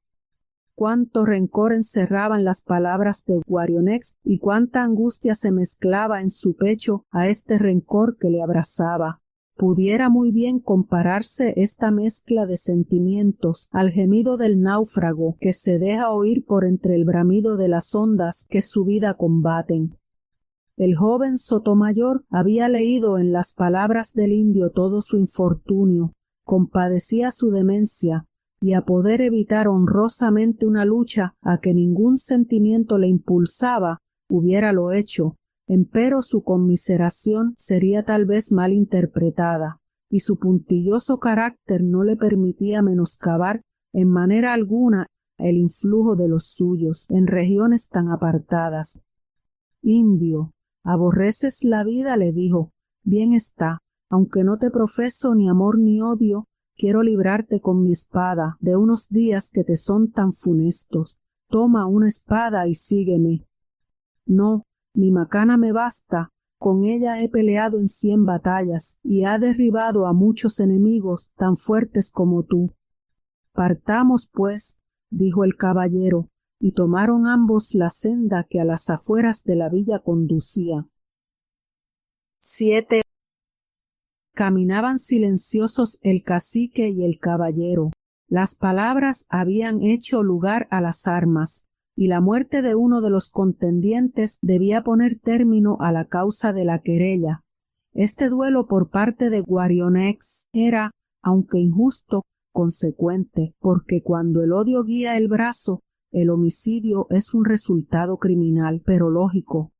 Cuánto rencor encerraban las palabras de Guarionex y cuánta angustia se mezclaba en su pecho a este rencor que le abrazaba. Pudiera muy bien compararse esta mezcla de sentimientos al gemido del náufrago que se deja oír por entre el bramido de las ondas que su vida combaten. El joven Sotomayor había leído en las palabras del indio todo su infortunio, compadecía su demencia, y a poder evitar honrosamente una lucha a que ningún sentimiento le impulsaba, hubiéralo hecho. Empero su conmiseración sería tal vez mal interpretada, y su puntilloso carácter no le permitía menoscabar en manera alguna el influjo de los suyos en regiones tan apartadas. «Indio, ¿aborreces la vida?», le dijo. «Bien está, aunque no te profeso ni amor ni odio, quiero librarte con mi espada de unos días que te son tan funestos. Toma una espada y sígueme». «No, mi macana me basta, con ella he peleado en 100 batallas y ha derribado a muchos enemigos tan fuertes como tú». «Partamos, pues», dijo el caballero, y tomaron ambos la senda que a las afueras de la villa conducía. 7. Caminaban silenciosos el cacique y el caballero. Las palabras habían hecho lugar a las armas, y la muerte de uno de los contendientes debía poner término a la causa de la querella. Este duelo por parte de Guarionex era, aunque injusto, consecuente, porque cuando el odio guía el brazo, el homicidio es un resultado criminal, pero lógico.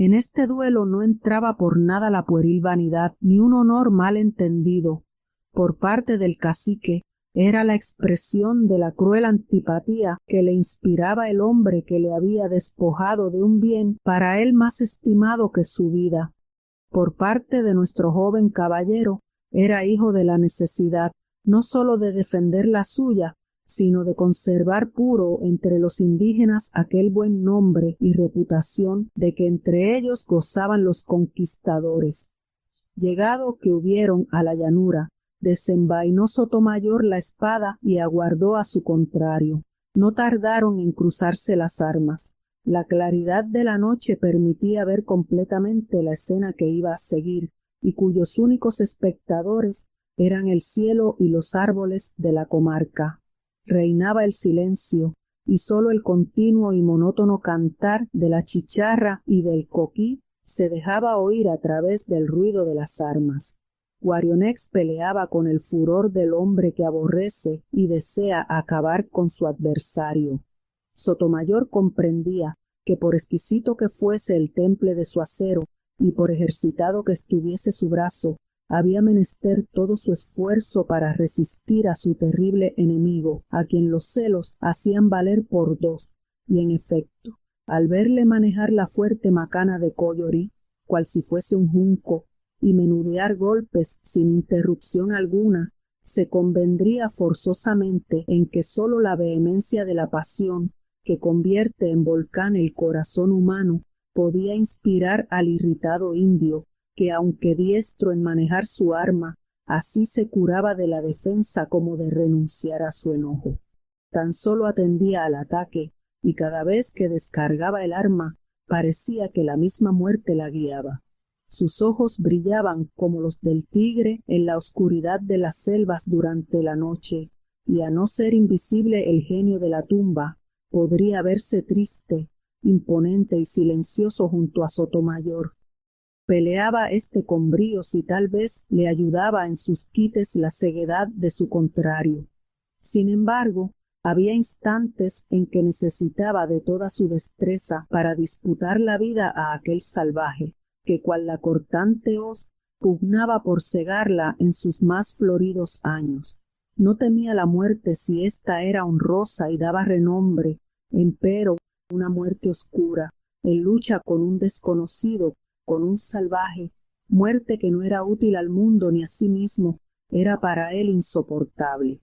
En este duelo no entraba por nada la pueril vanidad, ni un honor mal entendido. Por parte del cacique era la expresión de la cruel antipatía que le inspiraba el hombre que le había despojado de un bien para él más estimado que su vida. Por parte de nuestro joven caballero era hijo de la necesidad, no sólo de defender la suya, sino de conservar puro entre los indígenas aquel buen nombre y reputación de que entre ellos gozaban los conquistadores. Llegado que hubieron a la llanura, desenvainó Sotomayor la espada y aguardó a su contrario. No tardaron en cruzarse las armas. La claridad de la noche permitía ver completamente la escena que iba a seguir, y cuyos únicos espectadores eran el cielo y los árboles de la comarca. Reinaba el silencio, y sólo el continuo y monótono cantar de la chicharra y del coquí se dejaba oír a través del ruido de las armas. Guarionex peleaba con el furor del hombre que aborrece y desea acabar con su adversario. Sotomayor comprendía que por exquisito que fuese el temple de su acero y por ejercitado que estuviese su brazo, había menester todo su esfuerzo para resistir a su terrible enemigo, a quien los celos hacían valer por dos, y en efecto, al verle manejar la fuerte macana de Collori, cual si fuese un junco, y menudear golpes sin interrupción alguna, se convendría forzosamente en que sólo la vehemencia de la pasión, que convierte en volcán el corazón humano, podía inspirar al irritado indio, que aunque diestro en manejar su arma, así se curaba de la defensa como de renunciar a su enojo. Tan solo atendía al ataque, y cada vez que descargaba el arma, parecía que la misma muerte la guiaba. Sus ojos brillaban como los del tigre en la oscuridad de las selvas durante la noche, y a no ser invisible el genio de la tumba, podría verse triste, imponente y silencioso junto a Sotomayor. Peleaba éste con bríos y tal vez le ayudaba en sus quites la ceguedad de su contrario. Sin embargo, había instantes en que necesitaba de toda su destreza para disputar la vida a aquel salvaje, que cual la cortante hoz pugnaba por cegarla en sus más floridos años. No temía la muerte si ésta era honrosa y daba renombre, empero una muerte oscura, en lucha con un desconocido, con un salvaje, muerte que no era útil al mundo ni a sí mismo, era para él insoportable.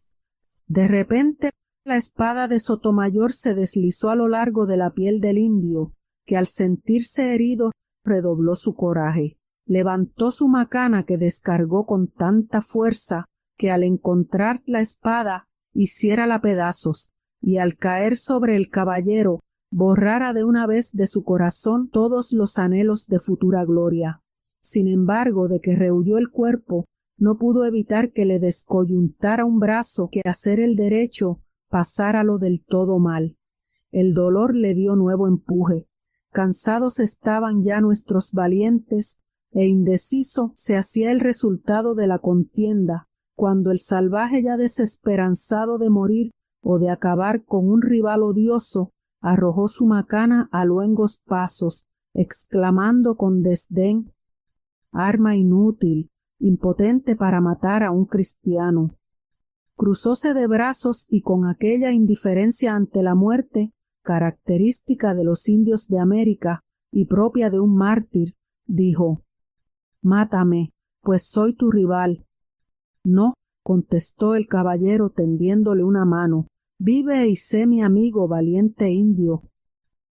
De repente la espada de Sotomayor se deslizó a lo largo de la piel del indio, que al sentirse herido redobló su coraje. Levantó su macana que descargó con tanta fuerza que al encontrar la espada hiciérala pedazos, y al caer sobre el caballero borrara de una vez de su corazón todos los anhelos de futura gloria. Sin embargo, de que rehuyó el cuerpo, no pudo evitar que le descoyuntara un brazo que a ser el derecho pasara lo del todo mal. El dolor le dio nuevo empuje. Cansados estaban ya nuestros valientes, e indeciso se hacía el resultado de la contienda, cuando el salvaje, ya desesperanzado de morir o de acabar con un rival odioso, arrojó su macana a luengos pasos, exclamando con desdén: «Arma inútil, impotente para matar a un cristiano». Cruzóse de brazos y con aquella indiferencia ante la muerte, característica de los indios de América y propia de un mártir, dijo: «Mátame, pues soy tu rival». «No», contestó el caballero tendiéndole una mano, «vive y sé mi amigo, valiente indio».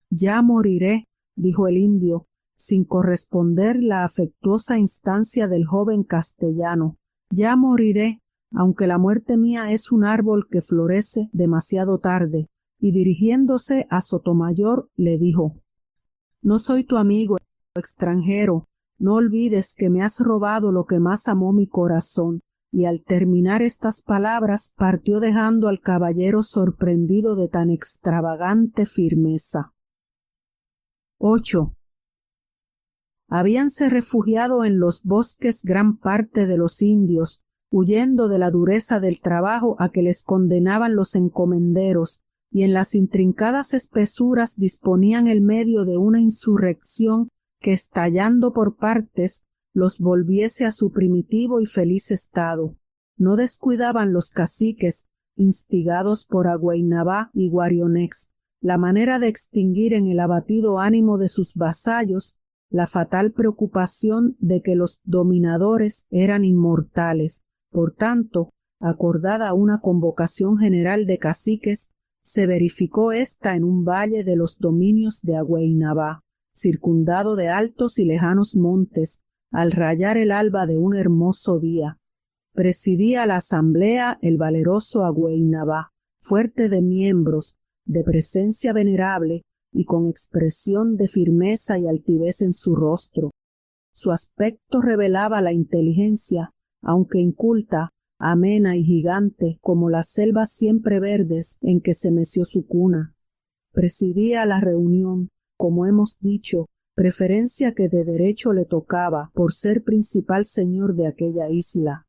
«Ya moriré», dijo el indio, sin corresponder la afectuosa instancia del joven castellano. «Ya moriré, aunque la muerte mía es un árbol que florece demasiado tarde». Y dirigiéndose a Sotomayor le dijo: «No soy tu amigo, extranjero, no olvides que me has robado lo que más amó mi corazón». Y al terminar estas palabras partió dejando al caballero sorprendido de tan extravagante firmeza. 8. Habíanse refugiado en los bosques gran parte de los indios, huyendo de la dureza del trabajo a que les condenaban los encomenderos, y en las intrincadas espesuras disponían el medio de una insurrección que estallando por partes los volviese a su primitivo y feliz estado. No descuidaban los caciques, instigados por Agüey-Nabá y Guarionex, la manera de extinguir en el abatido ánimo de sus vasallos la fatal preocupación de que los dominadores eran inmortales. Por tanto, acordada una convocación general de caciques, se verificó ésta en un valle de los dominios de Agüey-Nabá, circundado de altos y lejanos montes, al rayar el alba de un hermoso día. Presidía la asamblea el valeroso Agüey-Nabá, fuerte de miembros, de presencia venerable y con expresión de firmeza y altivez en su rostro. Su aspecto revelaba la inteligencia, aunque inculta, amena y gigante como las selvas siempre verdes en que se meció su cuna. Presidía la reunión, como hemos dicho, preferencia que de derecho le tocaba por ser principal señor de aquella isla.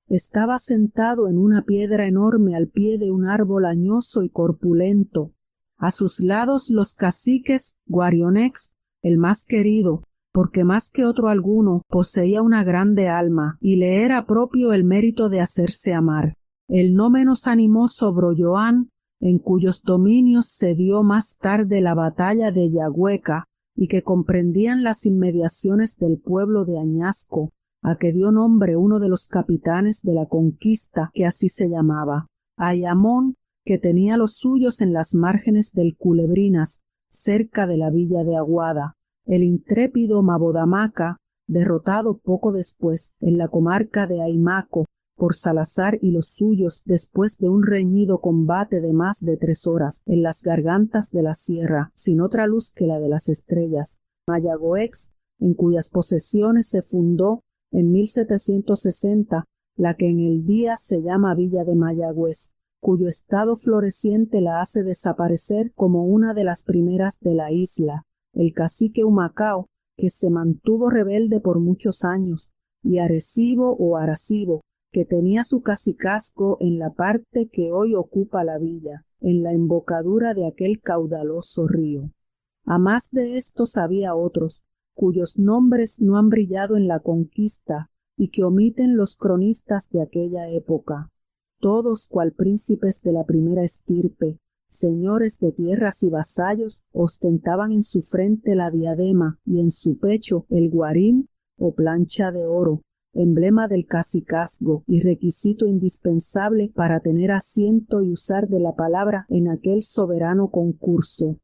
Estaba sentado en una piedra enorme al pie de un árbol añoso y corpulento. A sus lados los caciques Guarionex, el más querido, porque más que otro alguno poseía una grande alma y le era propio el mérito de hacerse amar. El no menos animoso Broyoán, en cuyos dominios se dio más tarde la batalla de Yagueca y que comprendían las inmediaciones del pueblo de Añasco, a que dio nombre uno de los capitanes de la conquista, que así se llamaba, Ayamón, que tenía los suyos en las márgenes del Culebrinas, cerca de la villa de Aguada, el intrépido Mabodamaca, derrotado poco después en la comarca de Aymaco por Salazar y los suyos después de un reñido combate de más de 3 horas en las gargantas de la sierra, sin otra luz que la de las estrellas. Mayagoex, en cuyas posesiones se fundó en 1760 la que en el día se llama Villa de Mayagüez, cuyo estado floreciente la hace desaparecer como una de las primeras de la isla, el cacique Humacao, que se mantuvo rebelde por muchos años, y Arecibo o Arecibo, que tenía su cacicazgo en la parte que hoy ocupa la villa, en la embocadura de aquel caudaloso río. A más de estos había otros, cuyos nombres no han brillado en la conquista y que omiten los cronistas de aquella época. Todos cual príncipes de la primera estirpe, señores de tierras y vasallos, ostentaban en su frente la diadema y en su pecho el guarín o plancha de oro, emblema del cacicazgo y requisito indispensable para tener asiento y usar de la palabra en aquel soberano concurso.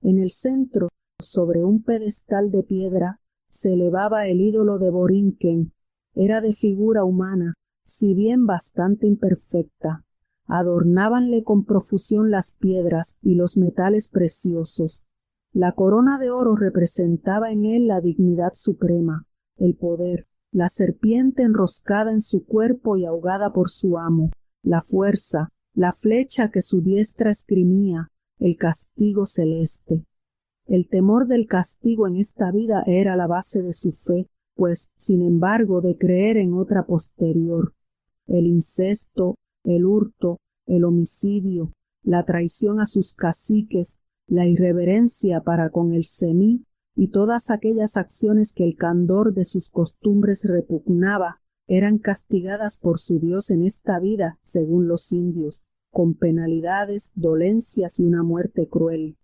En el centro, sobre un pedestal de piedra, se elevaba el ídolo de Borinquen. Era de figura humana, si bien bastante imperfecta. Adornábanle con profusión las piedras y los metales preciosos. La corona de oro representaba en él la dignidad suprema, el poder, la serpiente enroscada en su cuerpo y ahogada por su amo, la fuerza, la flecha que su diestra esgrimía, el castigo celeste. El temor del castigo en esta vida era la base de su fe, pues, sin embargo, de creer en otra posterior. El incesto, el hurto, el homicidio, la traición a sus caciques, la irreverencia para con el semí y todas aquellas acciones que el candor de sus costumbres repugnaba, eran castigadas por su Dios en esta vida, según los indios, con penalidades, dolencias y una muerte cruel.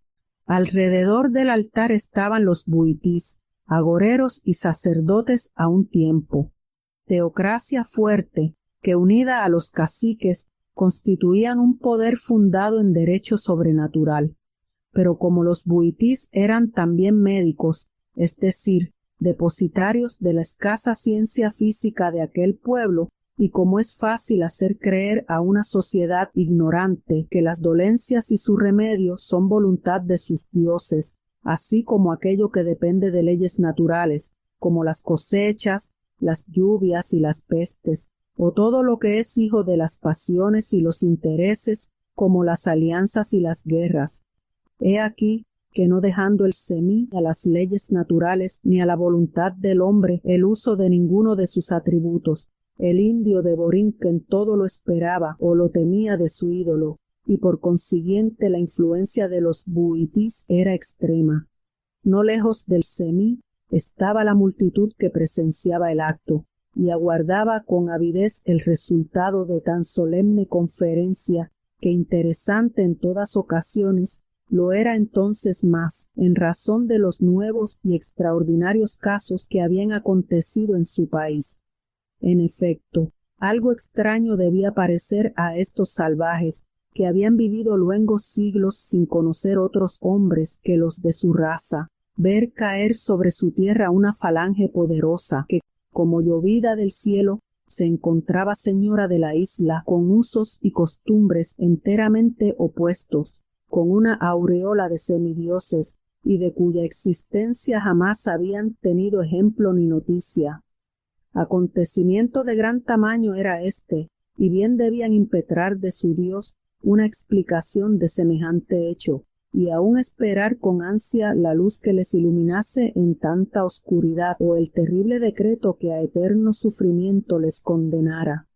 Alrededor del altar estaban los buitís, agoreros y sacerdotes a un tiempo. Teocracia fuerte, que unida a los caciques, constituían un poder fundado en derecho sobrenatural. Pero como los buitís eran también médicos, es decir, depositarios de la escasa ciencia física de aquel pueblo, y como es fácil hacer creer a una sociedad ignorante que las dolencias y su remedio son voluntad de sus dioses, así como aquello que depende de leyes naturales, como las cosechas, las lluvias y las pestes, o todo lo que es hijo de las pasiones y los intereses, como las alianzas y las guerras. He aquí que no dejando el semí a las leyes naturales ni a la voluntad del hombre el uso de ninguno de sus atributos, el indio de Borinquen todo lo esperaba o lo temía de su ídolo, y por consiguiente la influencia de los buitís era extrema. No lejos del semí, estaba la multitud que presenciaba el acto y aguardaba con avidez el resultado de tan solemne conferencia que, interesante en todas ocasiones, lo era entonces más en razón de los nuevos y extraordinarios casos que habían acontecido en su país. En efecto, algo extraño debía parecer a estos salvajes que habían vivido luengos siglos sin conocer otros hombres que los de su raza, ver caer sobre su tierra una falange poderosa que, como llovida del cielo, se encontraba señora de la isla con usos y costumbres enteramente opuestos, con una aureola de semidioses y de cuya existencia jamás habían tenido ejemplo ni noticia. Acontecimiento de gran tamaño era este, y bien debían impetrar de su Dios una explicación de semejante hecho, y aún esperar con ansia la luz que les iluminase en tanta oscuridad o el terrible decreto que a eterno sufrimiento les condenara.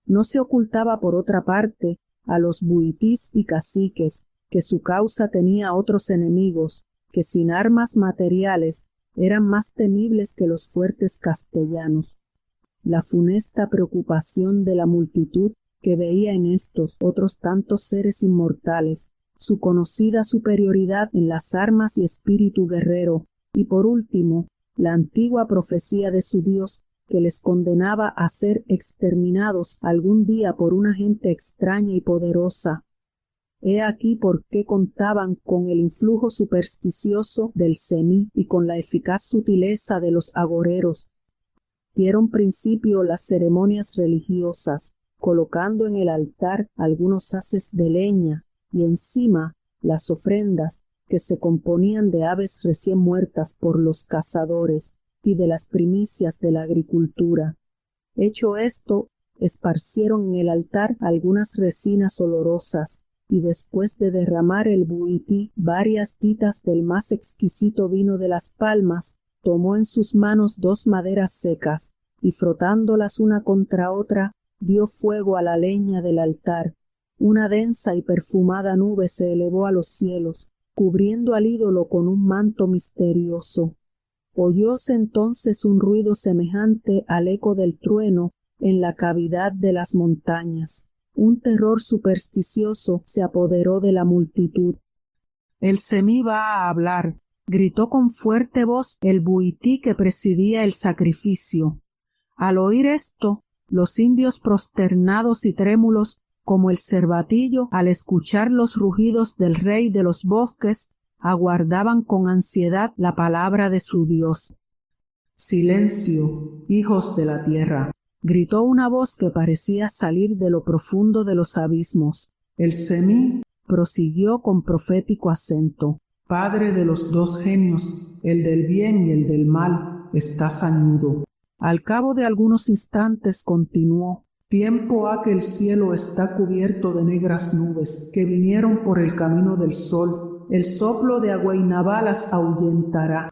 No se ocultaba por otra parte a los buitís y caciques que su causa tenía otros enemigos que sin armas materiales eran más temibles que los fuertes castellanos. La funesta preocupación de la multitud que veía en estos otros tantos seres inmortales, su conocida superioridad en las armas y espíritu guerrero, y por último, la antigua profecía de su Dios que les condenaba a ser exterminados algún día por una gente extraña y poderosa. He aquí por qué contaban con el influjo supersticioso del semí y con la eficaz sutileza de los agoreros. Dieron principio las ceremonias religiosas, colocando en el altar algunos haces de leña y encima las ofrendas que se componían de aves recién muertas por los cazadores y de las primicias de la agricultura. Hecho esto, esparcieron en el altar algunas resinas olorosas, y después de derramar el buití varias titas del más exquisito vino de las palmas, tomó en sus manos 2 maderas secas, y frotándolas una contra otra, dio fuego a la leña del altar. Una densa y perfumada nube se elevó a los cielos, cubriendo al ídolo con un manto misterioso. Oyóse entonces un ruido semejante al eco del trueno en la cavidad de las montañas. Un terror supersticioso se apoderó de la multitud. «El semí va a hablar», gritó con fuerte voz el buití que presidía el sacrificio. Al oír esto, los indios prosternados y trémulos como el cervatillo al escuchar los rugidos del rey de los bosques, aguardaban con ansiedad la palabra de su Dios. «Silencio, hijos de la tierra», gritó una voz que parecía salir de lo profundo de los abismos. «El semí», prosiguió con profético acento, «padre de los 2 genios, el del bien y el del mal, está sañudo». Al cabo de algunos instantes continuó, «Tiempo ha que el cielo está cubierto de negras nubes que vinieron por el camino del sol. El soplo de Agüeynabá las ahuyentará».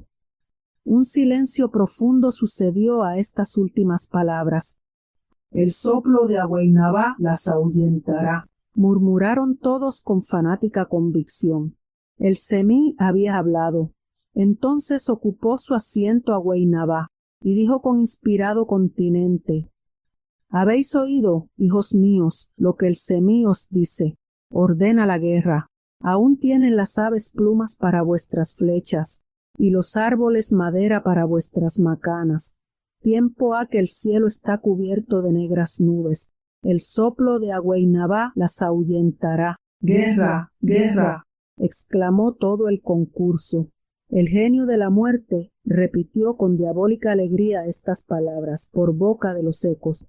Un silencio profundo sucedió a estas últimas palabras. «El soplo de Agüeynabá las ahuyentará», murmuraron todos con fanática convicción. El semí había hablado. Entonces ocupó su asiento Agüeynabá y dijo con inspirado continente: «¿Habéis oído, hijos míos, lo que el semí os dice? Ordena la guerra. Aún tienen las aves plumas para vuestras flechas, y los árboles madera para vuestras macanas. Tiempo ha que el cielo está cubierto de negras nubes. El soplo de Agüeynabá las ahuyentará». «¡Guerra! ¡Guerra!», exclamó todo el concurso. El genio de la muerte repitió con diabólica alegría estas palabras por boca de los ecos.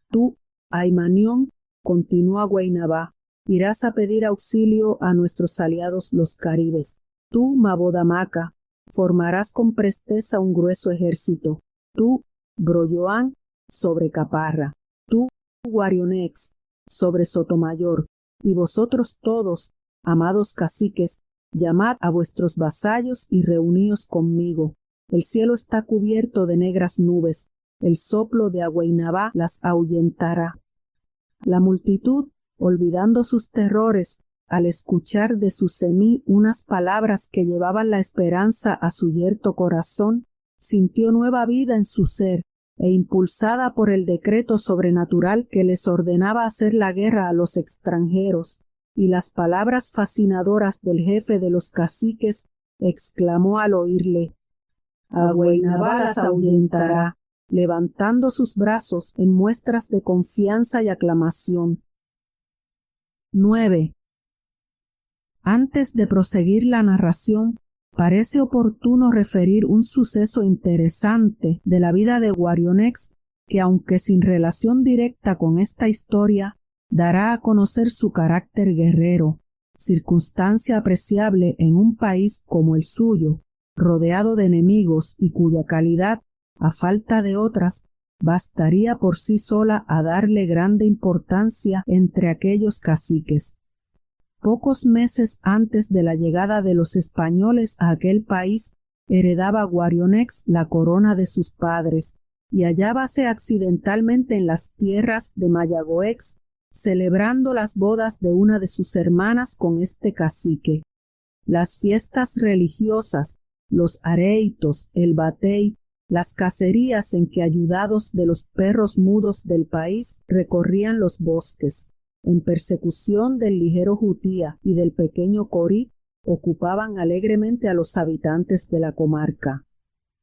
«Tú, Aimanión», continuó Agüeynabá, «irás a pedir auxilio a nuestros aliados los caribes. Tú, Mabodamaca, formarás con presteza un grueso ejército. Tú, Broyoán, sobre Caparra. Tú, Guarionex, sobre Sotomayor. Y vosotros todos, amados caciques, llamad a vuestros vasallos y reuníos conmigo. El cielo está cubierto de negras nubes. El soplo de Agüeynabá las ahuyentará». La multitud, olvidando sus terrores, al escuchar de Susemí unas palabras que llevaban la esperanza a su yerto corazón, sintió nueva vida en su ser, e impulsada por el decreto sobrenatural que les ordenaba hacer la guerra a los extranjeros, y las palabras fascinadoras del jefe de los caciques, exclamó al oírle: «A Guaynabá las ahuyentará», levantando sus brazos en muestras de confianza y aclamación. 9. Antes de proseguir la narración, parece oportuno referir un suceso interesante de la vida de Guarionex que, aunque sin relación directa con esta historia, dará a conocer su carácter guerrero, circunstancia apreciable en un país como el suyo, rodeado de enemigos y cuya calidad, a falta de otras, bastaría por sí sola a darle grande importancia entre aquellos caciques. Pocos meses antes de la llegada de los españoles a aquel país, heredaba Guarionex la corona de sus padres y hallábase accidentalmente en las tierras de Mayagoex, celebrando las bodas de una de sus hermanas con este cacique. Las fiestas religiosas, los areitos, el batey, las cacerías en que, ayudados de los perros mudos del país, recorrían los bosques, en persecución del ligero Jutía y del pequeño Corí, ocupaban alegremente a los habitantes de la comarca.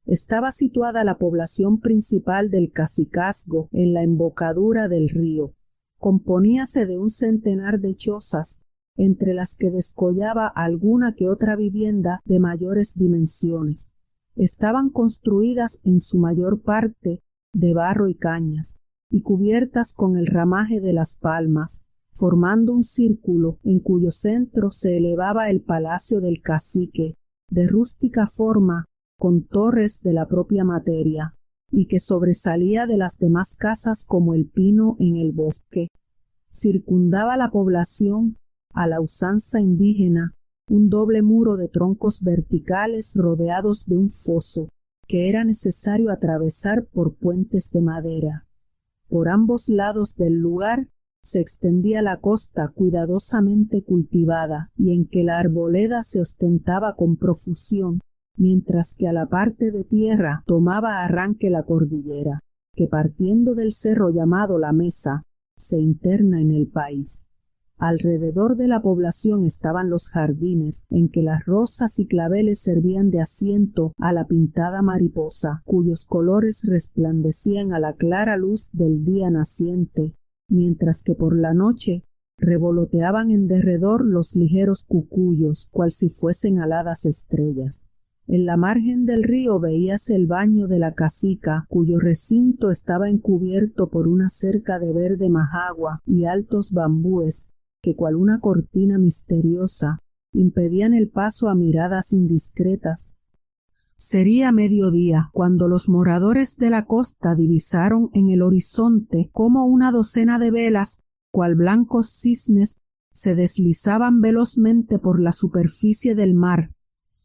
Estaba situada la población principal del cacicazgo en la embocadura del río. Componíase de un centenar de chozas, entre las que descollaba alguna que otra vivienda de mayores dimensiones. Estaban construidas en su mayor parte de barro y cañas, y cubiertas con el ramaje de las palmas, formando un círculo en cuyo centro se elevaba el palacio del cacique, de rústica forma, con torres de la propia materia, y que sobresalía de las demás casas como el pino en el bosque. Circundaba la población, a la usanza indígena, un doble muro de troncos verticales rodeados de un foso, que era necesario atravesar por puentes de madera. Por ambos lados del lugar se extendía la costa cuidadosamente cultivada y en que la arboleda se ostentaba con profusión, mientras que a la parte de tierra tomaba arranque la cordillera, que partiendo del cerro llamado La Mesa, se interna en el país. Alrededor de la población estaban los jardines, en que las rosas y claveles servían de asiento a la pintada mariposa, cuyos colores resplandecían a la clara luz del día naciente, mientras que por la noche revoloteaban en derredor los ligeros cucuyos, cual si fuesen aladas estrellas. En la margen del río veíase el baño de la cacica, cuyo recinto estaba encubierto por una cerca de verde majagua y altos bambúes, que cual una cortina misteriosa impedían el paso a miradas indiscretas. Sería mediodía cuando los moradores de la costa divisaron en el horizonte cómo una docena de velas, cual blancos cisnes, se deslizaban velozmente por la superficie del mar.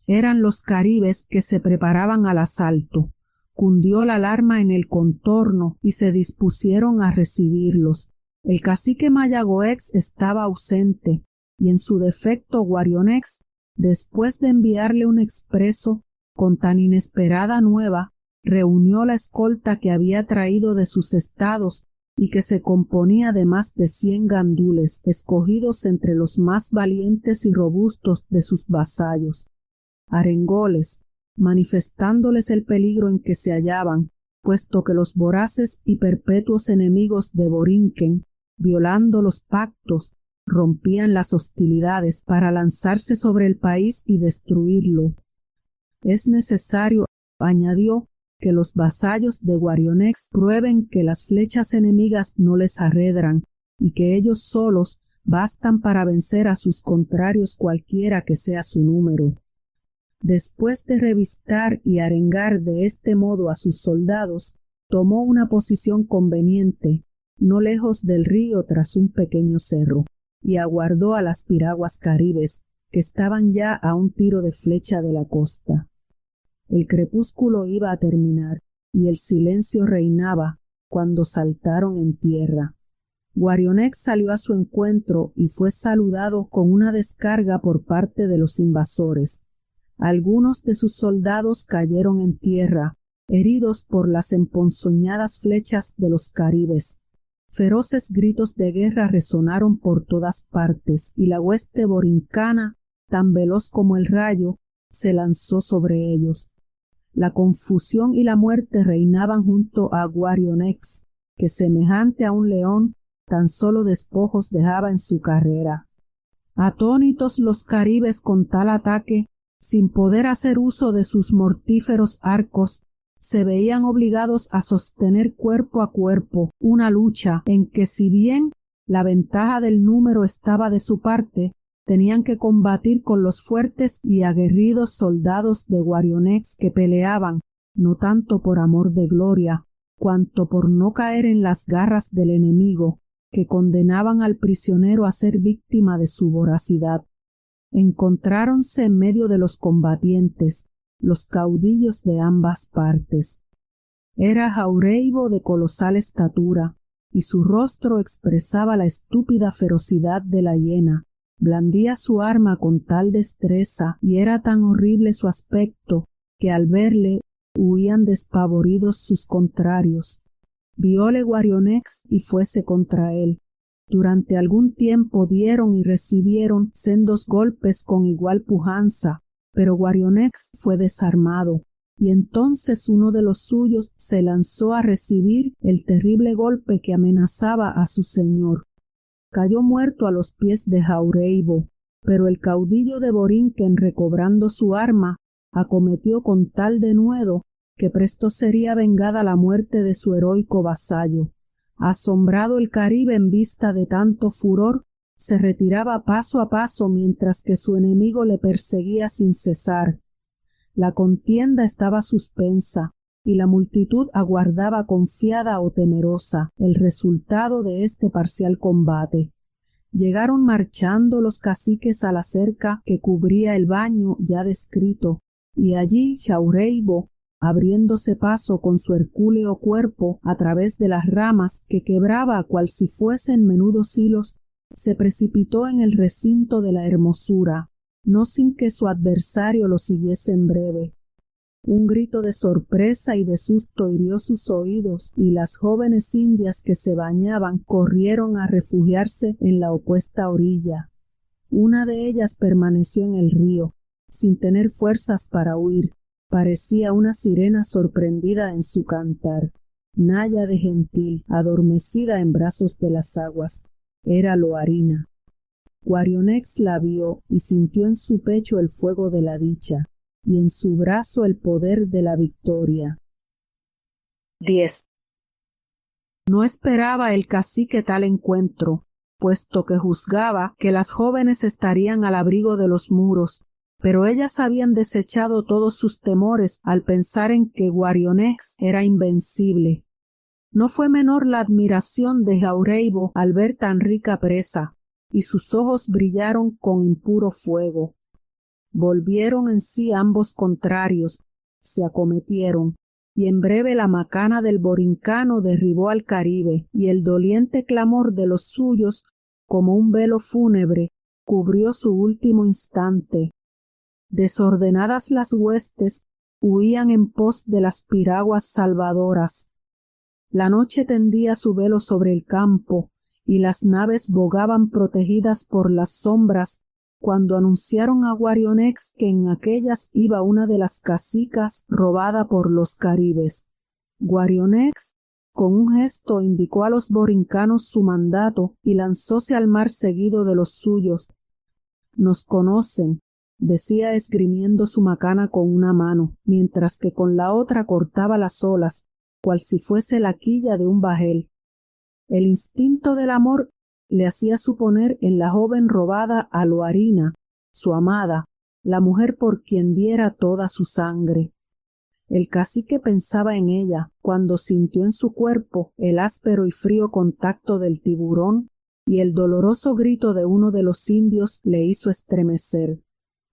Eran los caribes que se preparaban al asalto. Cundió la alarma en el contorno y se dispusieron a recibirlos. El cacique Mayagoex estaba ausente, y en su defecto Guarionex, después de enviarle un expreso con tan inesperada nueva, reunió la escolta que había traído de sus estados y que se componía de más de 100 gandules, escogidos entre los más valientes y robustos de sus vasallos. Arengóles, manifestándoles el peligro en que se hallaban, puesto que los voraces y perpetuos enemigos de Borinquen, violando los pactos, rompían las hostilidades para lanzarse sobre el país y destruirlo. Es necesario, añadió, que los vasallos de Guarionex prueben que las flechas enemigas no les arredran y que ellos solos bastan para vencer a sus contrarios cualquiera que sea su número. Después de revistar y arengar de este modo a sus soldados, tomó una posición conveniente, no lejos del río tras un pequeño cerro, y aguardó a las piraguas caribes, que estaban ya a un tiro de flecha de la costa. El crepúsculo iba a terminar, y el silencio reinaba cuando saltaron en tierra. Guarionex salió a su encuentro y fue saludado con una descarga por parte de los invasores. Algunos de sus soldados cayeron en tierra, heridos por las emponzoñadas flechas de los caribes. Feroces gritos de guerra resonaron por todas partes, y la hueste borincana, tan veloz como el rayo, se lanzó sobre ellos. La confusión y la muerte reinaban junto a Guarionex, que semejante a un león, tan solo despojos dejaba en su carrera. Atónitos los caribes con tal ataque, sin poder hacer uso de sus mortíferos arcos, se veían obligados a sostener cuerpo a cuerpo una lucha en que, si bien la ventaja del número estaba de su parte, tenían que combatir con los fuertes y aguerridos soldados de Guarionex que peleaban no tanto por amor de gloria, cuanto por no caer en las garras del enemigo, que condenaban al prisionero a ser víctima de su voracidad. Encontráronse en medio de los combatientes los caudillos de ambas partes. Era Jaureibo de colosal estatura, y su rostro expresaba la estúpida ferocidad de la hiena. Blandía su arma con tal destreza y era tan horrible su aspecto que al verle huían despavoridos sus contrarios. Vióle Guarionex y fuese contra él. Durante algún tiempo dieron y recibieron sendos golpes con igual pujanza, pero Guarionex fue desarmado, y entonces uno de los suyos se lanzó a recibir el terrible golpe que amenazaba a su señor. Cayó muerto a los pies de Jaureibo, pero el caudillo de Borinquen, recobrando su arma, acometió con tal denuedo que presto sería vengada la muerte de su heroico vasallo. Asombrado el Caribe en vista de tanto furor, se retiraba paso a paso mientras que su enemigo le perseguía sin cesar. La contienda estaba suspensa, y la multitud aguardaba confiada o temerosa el resultado de este parcial combate. Llegaron marchando los caciques a la cerca que cubría el baño ya descrito, y allí Jaureibo, abriéndose paso con su hercúleo cuerpo a través de las ramas que quebraba cual si fuesen menudos hilos, se precipitó en el recinto de la hermosura, no sin que su adversario lo siguiese en breve. Un grito de sorpresa y de susto hirió sus oídos, y las jóvenes indias que se bañaban corrieron a refugiarse en la opuesta orilla. Una de ellas permaneció en el río, sin tener fuerzas para huir. Parecía una sirena sorprendida en su cantar. Náyade gentil, adormecida en brazos de las aguas, era Loarina. Guarionex la vio y sintió en su pecho el fuego de la dicha, y en su brazo el poder de la victoria. 10. No esperaba el cacique tal encuentro, puesto que juzgaba que las jóvenes estarían al abrigo de los muros, pero ellas habían desechado todos sus temores al pensar en que Guarionex era invencible. No fue menor la admiración de Jaureibo al ver tan rica presa, y sus ojos brillaron con impuro fuego. Volvieron en sí ambos contrarios, se acometieron, y en breve la macana del borincano derribó al Caribe, y el doliente clamor de los suyos, como un velo fúnebre, cubrió su último instante. Desordenadas las huestes huían en pos de las piraguas salvadoras. La noche tendía su velo sobre el campo, y las naves bogaban protegidas por las sombras, cuando anunciaron a Guarionex que en aquellas iba una de las cacicas robada por los caribes. Guarionex, con un gesto, indicó a los borincanos su mandato y lanzóse al mar seguido de los suyos. «Nos conocen», decía esgrimiendo su macana con una mano, mientras que con la otra cortaba las olas, cual si fuese la quilla de un bajel. El instinto del amor le hacía suponer en la joven robada a Loarina, su amada, la mujer por quien diera toda su sangre. El cacique pensaba en ella cuando sintió en su cuerpo el áspero y frío contacto del tiburón, y el doloroso grito de uno de los indios le hizo estremecer.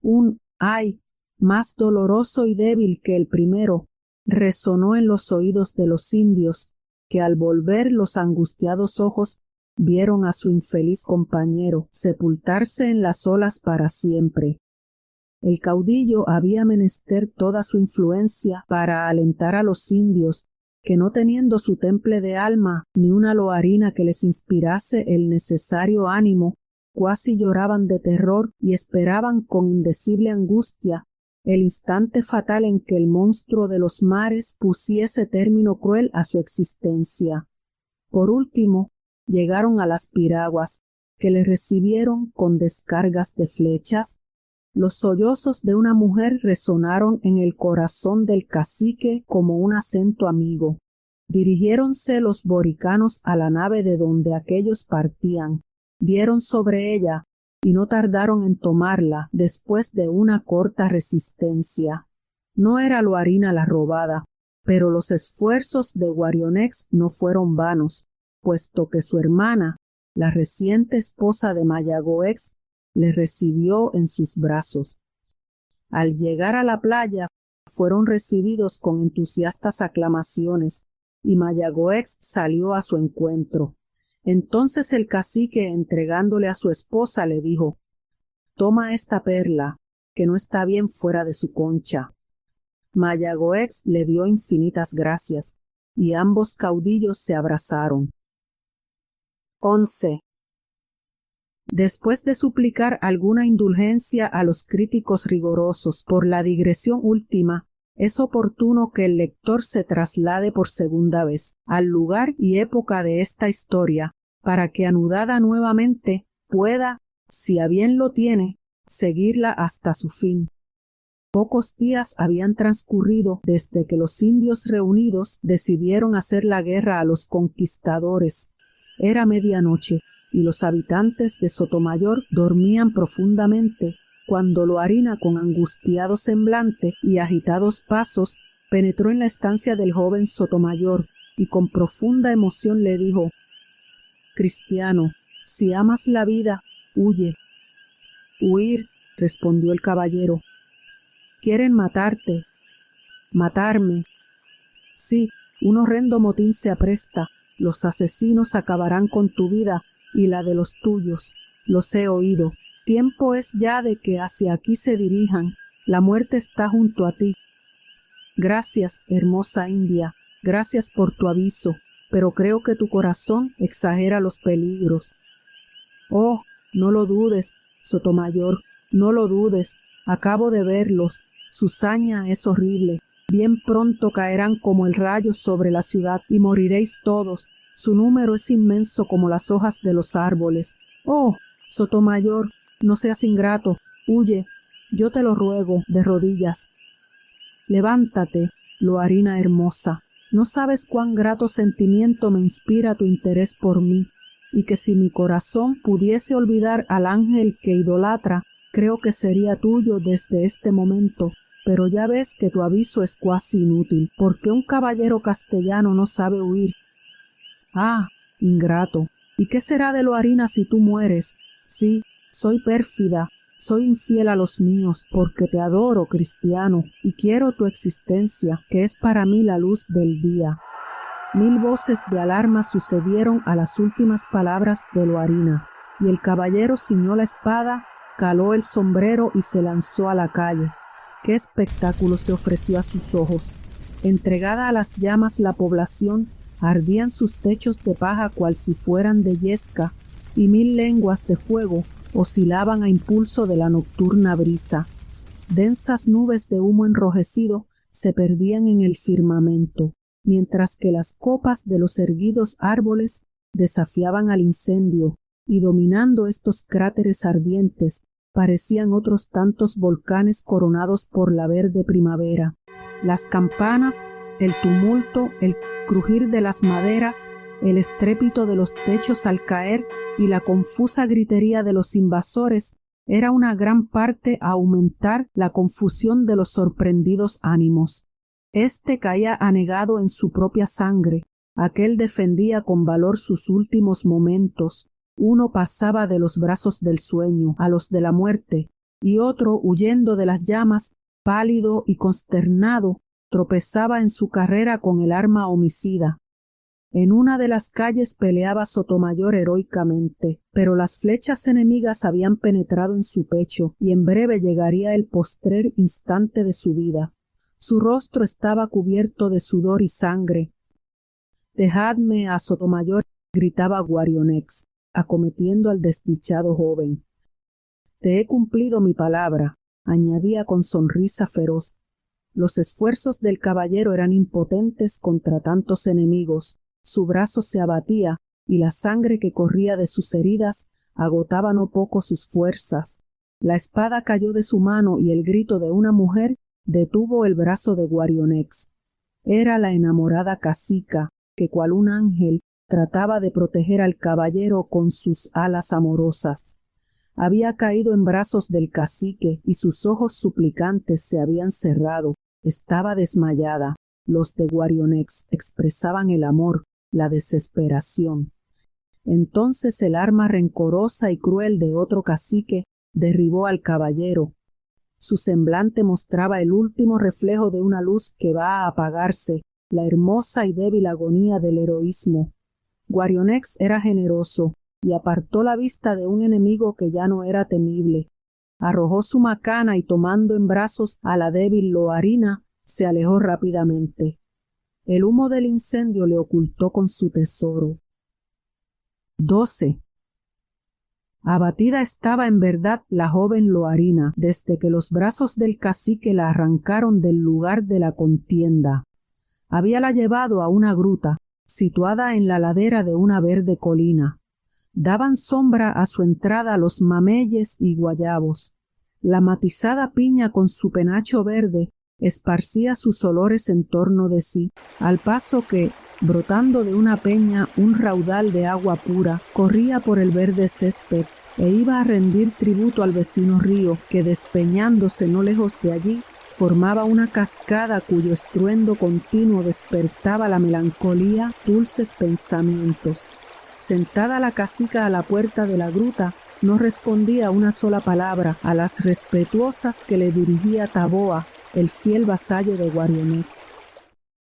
Un «ay» más doloroso y débil que el primero resonó en los oídos de los indios, que al volver los angustiados ojos vieron a su infeliz compañero sepultarse en las olas para siempre. El caudillo había menester toda su influencia para alentar a los indios, que no teniendo su temple de alma ni una loarina que les inspirase el necesario ánimo, cuasi lloraban de terror y esperaban con indecible angustia el instante fatal en que el monstruo de los mares pusiese término cruel a su existencia. Por último, llegaron a las piraguas, que les recibieron con descargas de flechas. Los sollozos de una mujer resonaron en el corazón del cacique como un acento amigo. Dirigiéronse los boricanos a la nave de donde aquellos partían, dieron sobre ella y no tardaron en tomarla después de una corta resistencia. No era Loarina la robada, pero los esfuerzos de Guarionex no fueron vanos, puesto que su hermana, la reciente esposa de Mayagoex, le recibió en sus brazos. Al llegar a la playa, fueron recibidos con entusiastas aclamaciones, y Mayagoex salió a su encuentro. Entonces el cacique, entregándole a su esposa, le dijo: «Toma esta perla, que no está bien fuera de su concha». Mayagoex le dio infinitas gracias, y ambos caudillos se abrazaron. 11. Después de suplicar alguna indulgencia a los críticos rigorosos por la digresión última, es oportuno que el lector se traslade por segunda vez al lugar y época de esta historia, para que anudada nuevamente pueda, si a bien lo tiene, seguirla hasta su fin. Pocos días habían transcurrido desde que los indios reunidos decidieron hacer la guerra a los conquistadores. Era medianoche, y los habitantes de Sotomayor dormían profundamente, cuando Loarina, con angustiado semblante y agitados pasos, penetró en la estancia del joven Sotomayor, y con profunda emoción le dijo: «Cristiano, si amas la vida, huye». «Huir», respondió el caballero. «Quieren matarte». «¿Matarme?» «Sí, un horrendo motín se apresta. Los asesinos acabarán con tu vida y la de los tuyos. Los he oído. Tiempo es ya de que hacia aquí se dirijan. La muerte está junto a ti». «Gracias, hermosa India, gracias por tu aviso, pero creo que tu corazón exagera los peligros». «Oh, no lo dudes, Sotomayor, no lo dudes. Acabo de verlos. Su saña es horrible. Bien pronto caerán como el rayo sobre la ciudad y moriréis todos. Su número es inmenso como las hojas de los árboles. Oh, Sotomayor, no seas ingrato. Huye, yo te lo ruego, de rodillas». «Levántate, Loarina hermosa. No sabes cuán grato sentimiento me inspira tu interés por mí, y que si mi corazón pudiese olvidar al ángel que idolatra, creo que sería tuyo desde este momento. Pero ya ves que tu aviso es cuasi inútil, porque un caballero castellano no sabe huir». «Ah, ingrato, ¿y qué será de Loarina si tú mueres? Sí, soy pérfida, soy infiel a los míos, porque te adoro, cristiano, y quiero tu existencia, que es para mí la luz del día». 1000 voces de alarma sucedieron a las últimas palabras de Loarina, y el caballero ciñó la espada, caló el sombrero y se lanzó a la calle. ¡Qué espectáculo se ofreció a sus ojos! Entregada a las llamas la población, ardían sus techos de paja cual si fueran de yesca, y 1000 lenguas de fuego oscilaban a impulso de la nocturna brisa. Densas nubes de humo enrojecido se perdían en el firmamento, mientras que las copas de los erguidos árboles desafiaban al incendio, y dominando estos cráteres ardientes parecían otros tantos volcanes coronados por la verde primavera. Las campanas, el tumulto, el crujir de las maderas, el estrépito de los techos al caer y la confusa gritería de los invasores era una gran parte a aumentar la confusión de los sorprendidos ánimos. Este caía anegado en su propia sangre, aquel defendía con valor sus últimos momentos, uno pasaba de los brazos del sueño a los de la muerte, y otro, huyendo de las llamas, pálido y consternado, tropezaba en su carrera con el arma homicida. En una de las calles peleaba Sotomayor heroicamente, pero las flechas enemigas habían penetrado en su pecho y en breve llegaría el postrer instante de su vida. Su rostro estaba cubierto de sudor y sangre. «Dejadme a Sotomayor», gritaba Guarionex, acometiendo al desdichado joven. «Te he cumplido mi palabra», añadía con sonrisa feroz. Los esfuerzos del caballero eran impotentes contra tantos enemigos. Su brazo se abatía y la sangre que corría de sus heridas agotaba no poco sus fuerzas. La espada cayó de su mano y el grito de una mujer detuvo el brazo de Guarionex. Era la enamorada cacica, que cual un ángel trataba de proteger al caballero con sus alas amorosas. Había caído en brazos del cacique y sus ojos suplicantes se habían cerrado. Estaba desmayada. Los de Guarionex expresaban el amor, la desesperación. Entonces el arma rencorosa y cruel de otro cacique derribó al caballero. Su semblante mostraba el último reflejo de una luz que va a apagarse, la hermosa y débil agonía del heroísmo. Guarionex era generoso y apartó la vista de un enemigo que ya no era temible. Arrojó su macana y tomando en brazos a la débil Loarina, se alejó rápidamente. El humo del incendio le ocultó con su tesoro. 12. Abatida estaba en verdad la joven Loarina desde que los brazos del cacique la arrancaron del lugar de la contienda. Habíala llevado a una gruta, situada en la ladera de una verde colina. Daban sombra a su entrada los mameyes y guayabos. La matizada piña con su penacho verde esparcía sus olores en torno de sí, al paso que, brotando de una peña un raudal de agua pura, corría por el verde césped e iba a rendir tributo al vecino río que, despeñándose no lejos de allí, formaba una cascada cuyo estruendo continuo despertaba la melancolía, dulces pensamientos. Sentada la cacica a la puerta de la gruta, no respondía una sola palabra a las respetuosas que le dirigía Taboa, el fiel vasallo de Guarionex.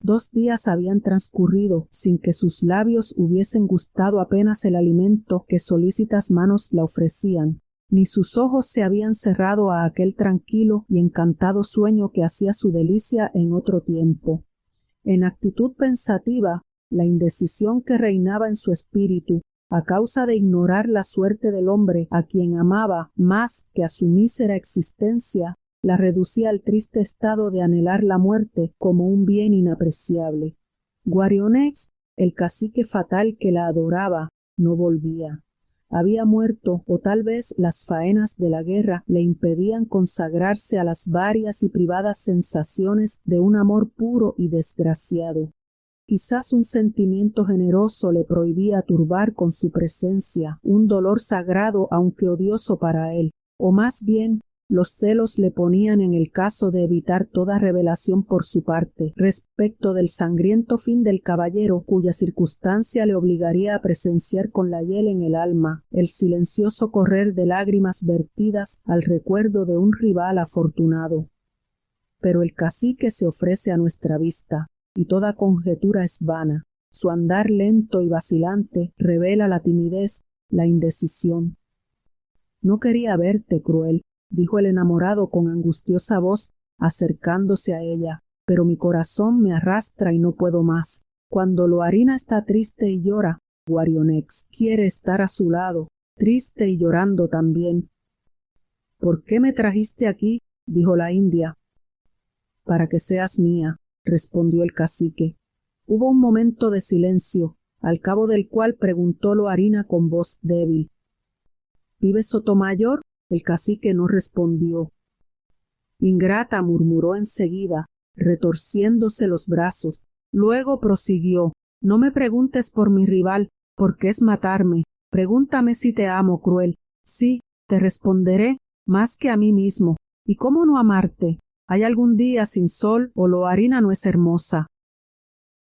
2 días habían transcurrido sin que sus labios hubiesen gustado apenas el alimento que solícitas manos la ofrecían, ni sus ojos se habían cerrado a aquel tranquilo y encantado sueño que hacía su delicia en otro tiempo. En actitud pensativa, la indecisión que reinaba en su espíritu, a causa de ignorar la suerte del hombre a quien amaba más que a su mísera existencia, la reducía al triste estado de anhelar la muerte como un bien inapreciable. Guarionex, el cacique fatal que la adoraba, no volvía. Había muerto, o tal vez las faenas de la guerra le impedían consagrarse a las varias y privadas sensaciones de un amor puro y desgraciado. Quizás un sentimiento generoso le prohibía turbar con su presencia un dolor sagrado aunque odioso para él, o más bien los celos le ponían en el caso de evitar toda revelación por su parte respecto del sangriento fin del caballero, cuya circunstancia le obligaría a presenciar con la hiel en el alma el silencioso correr de lágrimas vertidas al recuerdo de un rival afortunado. Pero el cacique se ofrece a nuestra vista, y toda conjetura es vana. Su andar lento y vacilante revela la timidez, la indecisión. «No quería verte, cruel», dijo el enamorado con angustiosa voz, acercándose a ella, «pero mi corazón me arrastra y no puedo más. Cuando Loarina está triste y llora, Guarionex quiere estar a su lado, triste y llorando también». «¿Por qué me trajiste aquí?», dijo la india. «Para que seas mía», respondió el cacique. Hubo un momento de silencio, al cabo del cual preguntó Loarina con voz débil. «¿Vive Sotomayor?». El cacique no respondió. «Ingrata», murmuró enseguida, retorciéndose los brazos. Luego prosiguió: «No me preguntes por mi rival, porque es matarme. Pregúntame si te amo, cruel. Sí, te responderé, más que a mí mismo. ¿Y cómo no amarte? ¿Hay algún día sin sol o Loarina no es hermosa?»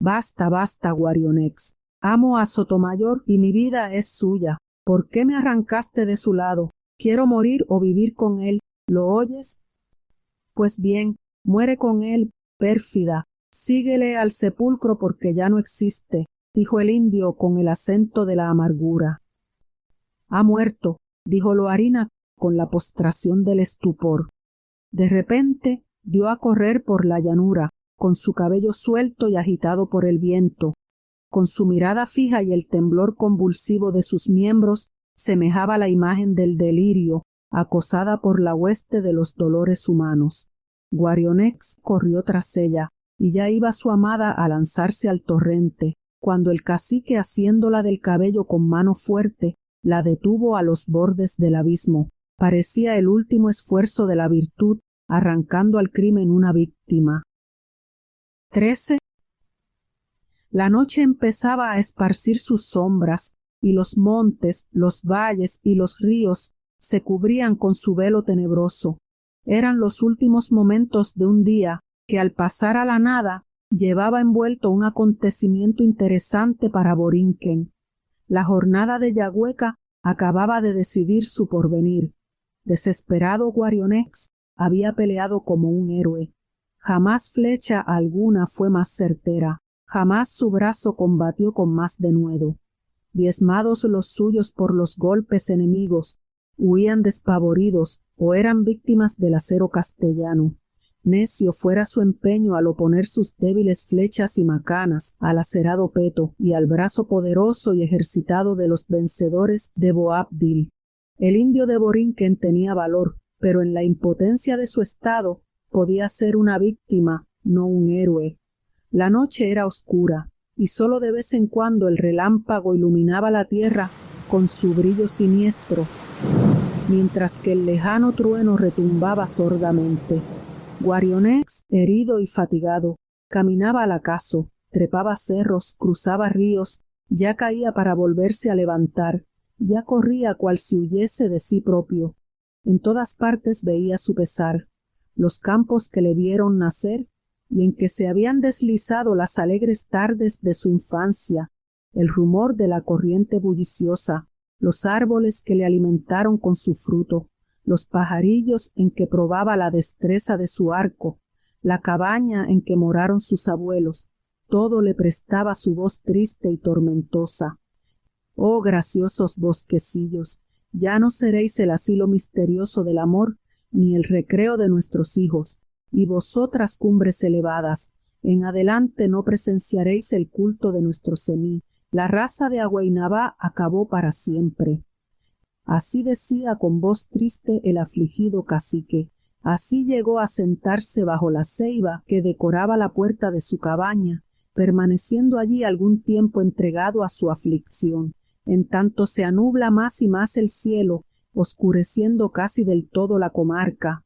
«Basta, basta, Guarionex. Amo a Sotomayor y mi vida es suya. ¿Por qué me arrancaste de su lado? Quiero morir o vivir con él. ¿Lo oyes? Pues bien, muere con él, pérfida. Síguele al sepulcro porque ya no existe. dijo el indio con el acento de la amargura. Ha muerto, dijo Loarina con la postración del estupor. De repente dio a correr por la llanura, con su cabello suelto y agitado por el viento. Con su mirada fija y el temblor convulsivo de sus miembros, semejaba la imagen del delirio, acosada por la hueste de los dolores humanos. Guarionex corrió tras ella, y ya iba su amada a lanzarse al torrente, cuando el cacique, asiéndola del cabello con mano fuerte, la detuvo a los bordes del abismo. Parecía el último esfuerzo de la virtud, arrancando al crimen una víctima. 13. La noche empezaba a esparcir sus sombras, y los montes, los valles y los ríos se cubrían con su velo tenebroso. Eran los últimos momentos de un día que, al pasar a la nada, llevaba envuelto un acontecimiento interesante para Borinquen. La jornada de Yagueca acababa de decidir su porvenir. Desesperado, Guarionex había peleado como un héroe. Jamás flecha alguna fue más certera, jamás su brazo combatió con más denuedo. Diezmados los suyos por los golpes enemigos, huían despavoridos o eran víctimas del acero castellano. Necio fuera su empeño al oponer sus débiles flechas y macanas al acerado peto y al brazo poderoso y ejercitado de los vencedores de Boabdil. El indio de Borinquen tenía valor, pero en la impotencia de su estado podía ser una víctima, no un héroe. La noche era oscura, y sólo de vez en cuando el relámpago iluminaba la tierra con su brillo siniestro, mientras que el lejano trueno retumbaba sordamente. Guarionex, herido y fatigado, caminaba al acaso, trepaba cerros, cruzaba ríos, ya caía para volverse a levantar, ya corría cual si huyese de sí propio. En todas partes veía su pesar, los campos que le vieron nacer y en que se habían deslizado las alegres tardes de su infancia, el rumor de la corriente bulliciosa, los árboles que le alimentaron con su fruto, los pajarillos en que probaba la destreza de su arco, la cabaña en que moraron sus abuelos, todo le prestaba su voz triste y tormentosa. Oh graciosos bosquecillos, ya no seréis el asilo misterioso del amor, ni el recreo de nuestros hijos, y vosotras cumbres elevadas, en adelante no presenciaréis el culto de nuestro semí. La raza de Agüeynabá acabó para siempre. Así decía con voz triste el afligido cacique. Así llegó a sentarse bajo la ceiba que decoraba la puerta de su cabaña, permaneciendo allí algún tiempo entregado a su aflicción, en tanto se anubla más y más el cielo, oscureciendo casi del todo la comarca.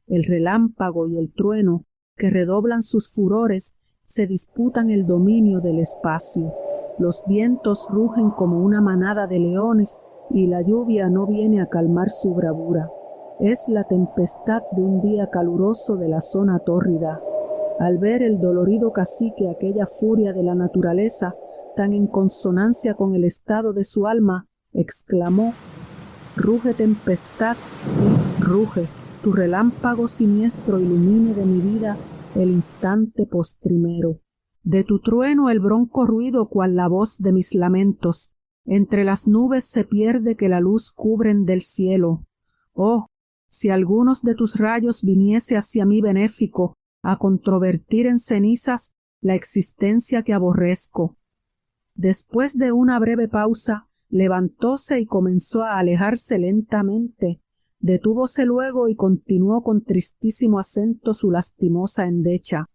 El relámpago y el trueno, que redoblan sus furores, se disputan el dominio del espacio. Los vientos rugen como una manada de leones y la lluvia no viene a calmar su bravura. Es la tempestad de un día caluroso de la zona tórrida. Al ver el dolorido cacique aquella furia de la naturaleza, tan en consonancia con el estado de su alma, exclamó: «Ruge tempestad, sí, ruge, tu relámpago siniestro ilumine de mi vida el instante postrimero. De tu trueno el bronco ruido cual la voz de mis lamentos, entre las nubes se pierde que la luz cubren del cielo. Oh, si algunos de tus rayos viniese hacia mí benéfico a controvertir en cenizas la existencia que aborrezco». Después de una breve pausa, levantóse y comenzó a alejarse lentamente. Detúvose luego y continuó con tristísimo acento su lastimosa endecha.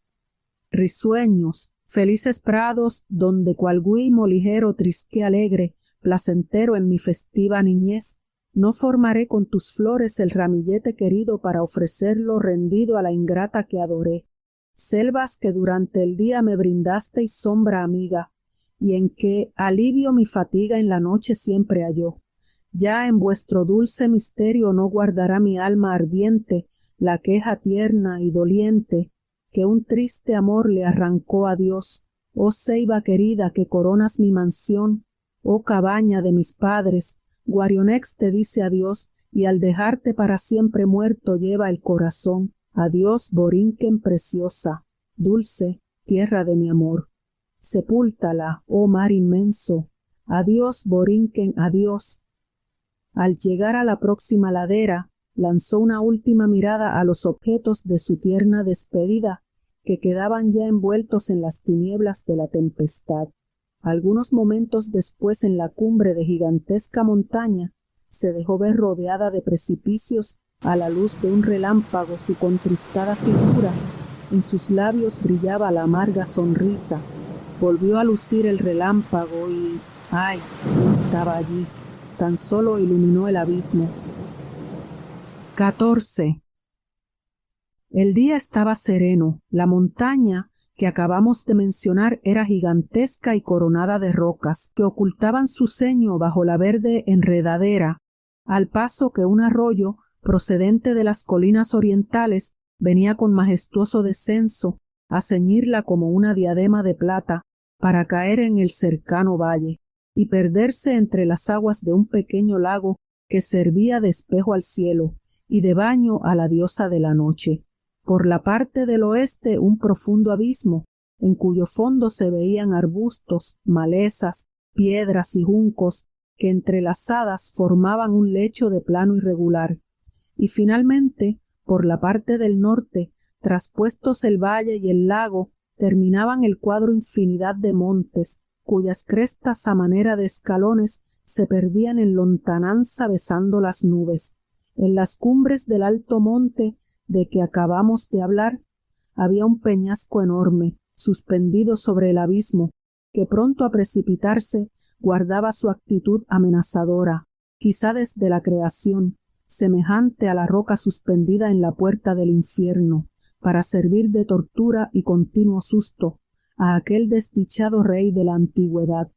Risueños, felices prados, donde cual guimo ligero trisqué alegre, placentero en mi festiva niñez, no formaré con tus flores el ramillete querido para ofrecerlo rendido a la ingrata que adoré. Selvas que durante el día me brindasteis sombra amiga, y en que alivio mi fatiga en la noche siempre halló. Ya en vuestro dulce misterio no guardará mi alma ardiente la queja tierna y doliente que un triste amor le arrancó a Dios. Oh ceiba querida que coronas mi mansión, oh cabaña de mis padres, Guarionex te dice adiós y al dejarte para siempre muerto lleva el corazón. Adiós, Borinquen preciosa, dulce tierra de mi amor. Sepúltala, oh mar inmenso. Adiós, Borinquen, adiós. Al llegar a la próxima ladera, lanzó una última mirada a los objetos de su tierna despedida, que quedaban ya envueltos en las tinieblas de la tempestad. Algunos momentos después, en la cumbre de gigantesca montaña, se dejó ver rodeada de precipicios a la luz de un relámpago su contristada figura. En sus labios brillaba la amarga sonrisa. Volvió a lucir el relámpago y ¡ay! No estaba allí. Tan solo iluminó el abismo. 14. El día estaba sereno. La montaña que acabamos de mencionar era gigantesca y coronada de rocas que ocultaban su ceño bajo la verde enredadera, al paso que un arroyo procedente de las colinas orientales venía con majestuoso descenso a ceñirla como una diadema de plata para caer en el cercano valle y perderse entre las aguas de un pequeño lago que servía de espejo al cielo y de baño a la diosa de la noche. Por la parte del oeste un profundo abismo, en cuyo fondo se veían arbustos, malezas, piedras y juncos que entrelazadas formaban un lecho de plano irregular. Y finalmente, por la parte del norte, traspuestos el valle y el lago, terminaban el cuadro infinidad de montes, cuyas crestas a manera de escalones se perdían en lontananza besando las nubes. En las cumbres del alto monte de que acabamos de hablar, había un peñasco enorme, suspendido sobre el abismo, que pronto a precipitarse guardaba su actitud amenazadora, quizá desde la creación, semejante a la roca suspendida en la puerta del infierno, para servir de tortura y continuo susto a aquel desdichado rey de la antigüedad.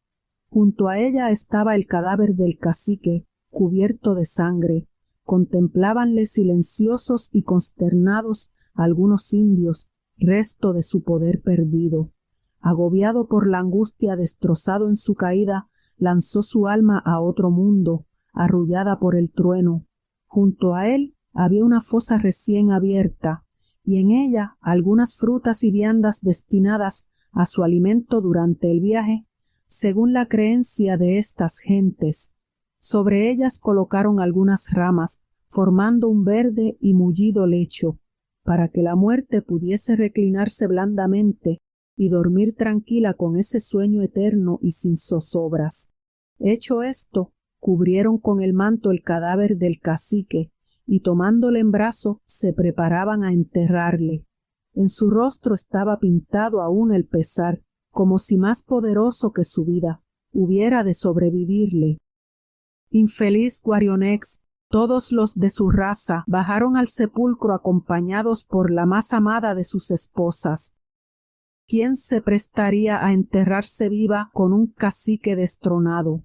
Junto a ella estaba el cadáver del cacique, cubierto de sangre. Contemplábanle silenciosos y consternados algunos indios, resto de su poder perdido. Agobiado por la angustia, destrozado en su caída, lanzó su alma a otro mundo, arrullada por el trueno. Junto a él había una fosa recién abierta, y en ella algunas frutas y viandas destinadas a su alimento durante el viaje, según la creencia de estas gentes. Sobre ellas colocaron algunas ramas, formando un verde y mullido lecho, para que la muerte pudiese reclinarse blandamente y dormir tranquila con ese sueño eterno y sin zozobras. Hecho esto, cubrieron con el manto el cadáver del cacique, y tomándole en brazo, se preparaban a enterrarle. En su rostro estaba pintado aún el pesar, como si más poderoso que su vida hubiera de sobrevivirle. Infeliz Guarionex, todos los de su raza bajaron al sepulcro acompañados por la más amada de sus esposas. ¿Quién se prestaría a enterrarse viva con un cacique destronado?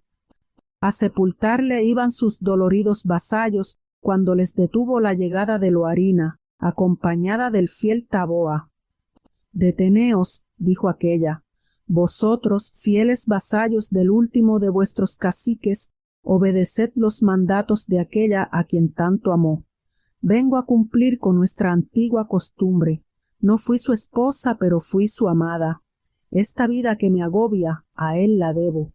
A sepultarle iban sus doloridos vasallos cuando les detuvo la llegada de Loarina, acompañada del fiel Taboa. «Deteneos», dijo aquella, «vosotros, fieles vasallos del último de vuestros caciques, obedeced los mandatos de aquella a quien tanto amó. Vengo a cumplir con nuestra antigua costumbre. No fui su esposa, pero fui su amada. Esta vida que me agobia, a él la debo.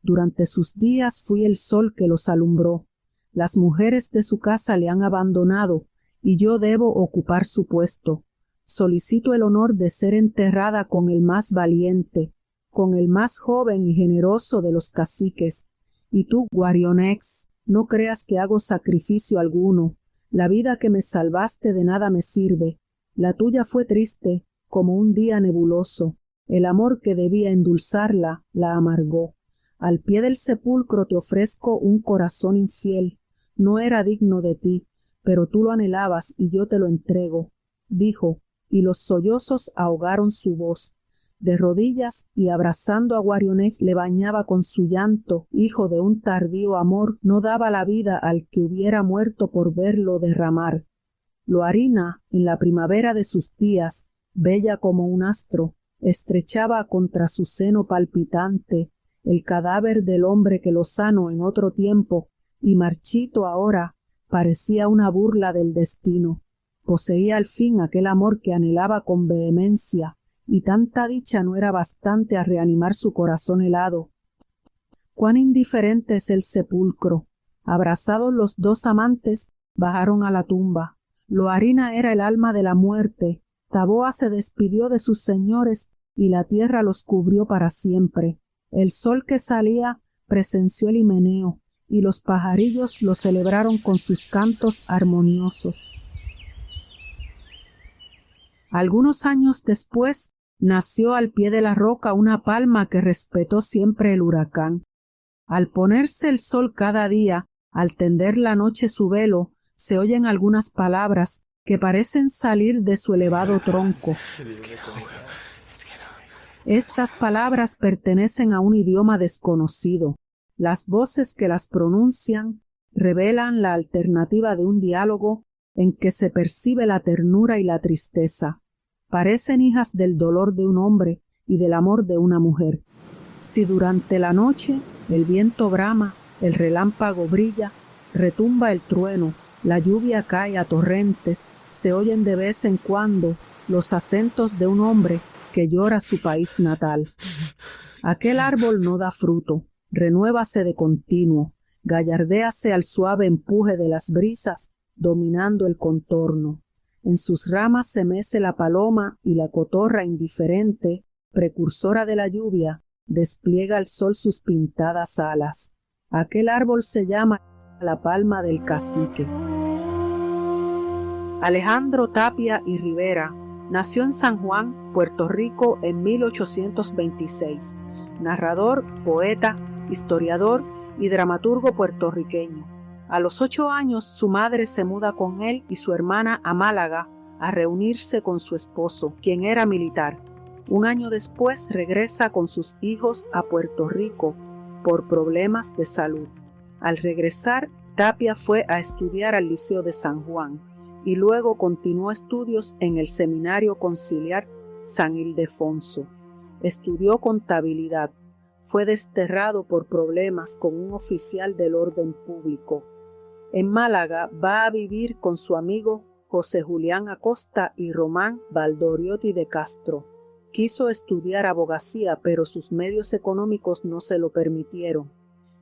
Durante sus días fui el sol que los alumbró. Las mujeres de su casa le han abandonado, y yo debo ocupar su puesto. Solicito el honor de ser enterrada con el más valiente, con el más joven y generoso de los caciques. Y tú, Guarionex, no creas que hago sacrificio alguno. La vida que me salvaste de nada me sirve. La tuya fue triste, como un día nebuloso. El amor que debía endulzarla, la amargó. Al pie del sepulcro te ofrezco un corazón infiel. No era digno de ti, pero tú lo anhelabas y yo te lo entrego, dijo, y los sollozos ahogaron su voz. De rodillas y abrazando a Guarionex le bañaba con su llanto, hijo de un tardío amor, no daba la vida al que hubiera muerto por verlo derramar. Loarina, en la primavera de sus días, bella como un astro, estrechaba contra su seno palpitante el cadáver del hombre que lozano en otro tiempo y marchito ahora parecía una burla del destino. Poseía al fin aquel amor que anhelaba con vehemencia y tanta dicha no era bastante a reanimar su corazón helado. Cuán indiferente es el sepulcro. Abrazados los dos amantes, bajaron a la tumba. Loarina era el alma de la muerte. Taboa se despidió de sus señores y la tierra los cubrió para siempre. El sol que salía presenció el himeneo y los pajarillos lo celebraron con sus cantos armoniosos. Algunos años después nació al pie de la roca una palma que respetó siempre el huracán. Al ponerse el sol cada día, al tender la noche su velo, se oyen algunas palabras que parecen salir de su elevado tronco. Estas palabras pertenecen a un idioma desconocido. Las voces que las pronuncian revelan la alternativa de un diálogo en que se percibe la ternura y la tristeza. Parecen hijas del dolor de un hombre y del amor de una mujer. Si durante la noche el viento brama, el relámpago brilla, retumba el trueno, la lluvia cae a torrentes, se oyen de vez en cuando los acentos de un hombre que llora su país natal. Aquel árbol no da fruto, renuévase de continuo, gallardéase al suave empuje de las brisas, dominando el contorno. En sus ramas se mece la paloma y la cotorra indiferente, precursora de la lluvia, despliega al sol sus pintadas alas. Aquel árbol se llama la palma del cacique. Alejandro Tapia y Rivera nació en San Juan, Puerto Rico, en 1826. Narrador, poeta, historiador y dramaturgo puertorriqueño. A los 8 años su madre se muda con él y su hermana a Málaga a reunirse con su esposo, quien era militar. Un año después regresa con sus hijos a Puerto Rico por problemas de salud. Al regresar, Tapia fue a estudiar al Liceo de San Juan y luego continuó estudios en el Seminario Conciliar San Ildefonso. Estudió contabilidad. Fue desterrado por problemas con un oficial del orden público. En Málaga va a vivir con su amigo José Julián Acosta y Román Valdoriotti de Castro. Quiso estudiar abogacía, pero sus medios económicos no se lo permitieron.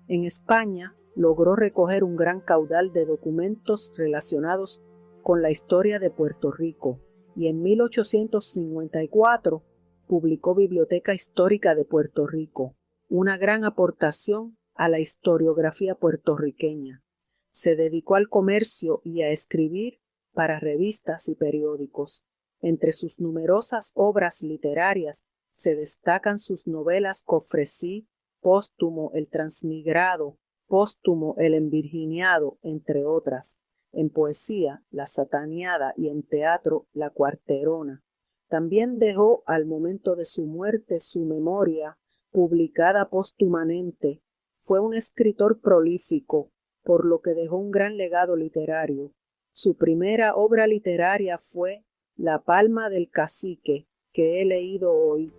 En España logró recoger un gran caudal de documentos relacionados con la historia de Puerto Rico y en 1854 publicó Biblioteca Histórica de Puerto Rico, una gran aportación a la historiografía puertorriqueña. Se dedicó al comercio y a escribir para revistas y periódicos. Entre sus numerosas obras literarias se destacan sus novelas Cofresí, Póstumo, El Transmigrado, Póstumo, El Envirginiado, entre otras. En poesía, La Sataneada, y en teatro, La Cuarterona. También dejó al momento de su muerte su memoria, publicada póstumamente. Fue un escritor prolífico, por lo que dejó un gran legado literario. Su primera obra literaria fue La palma del cacique, que he leído hoy,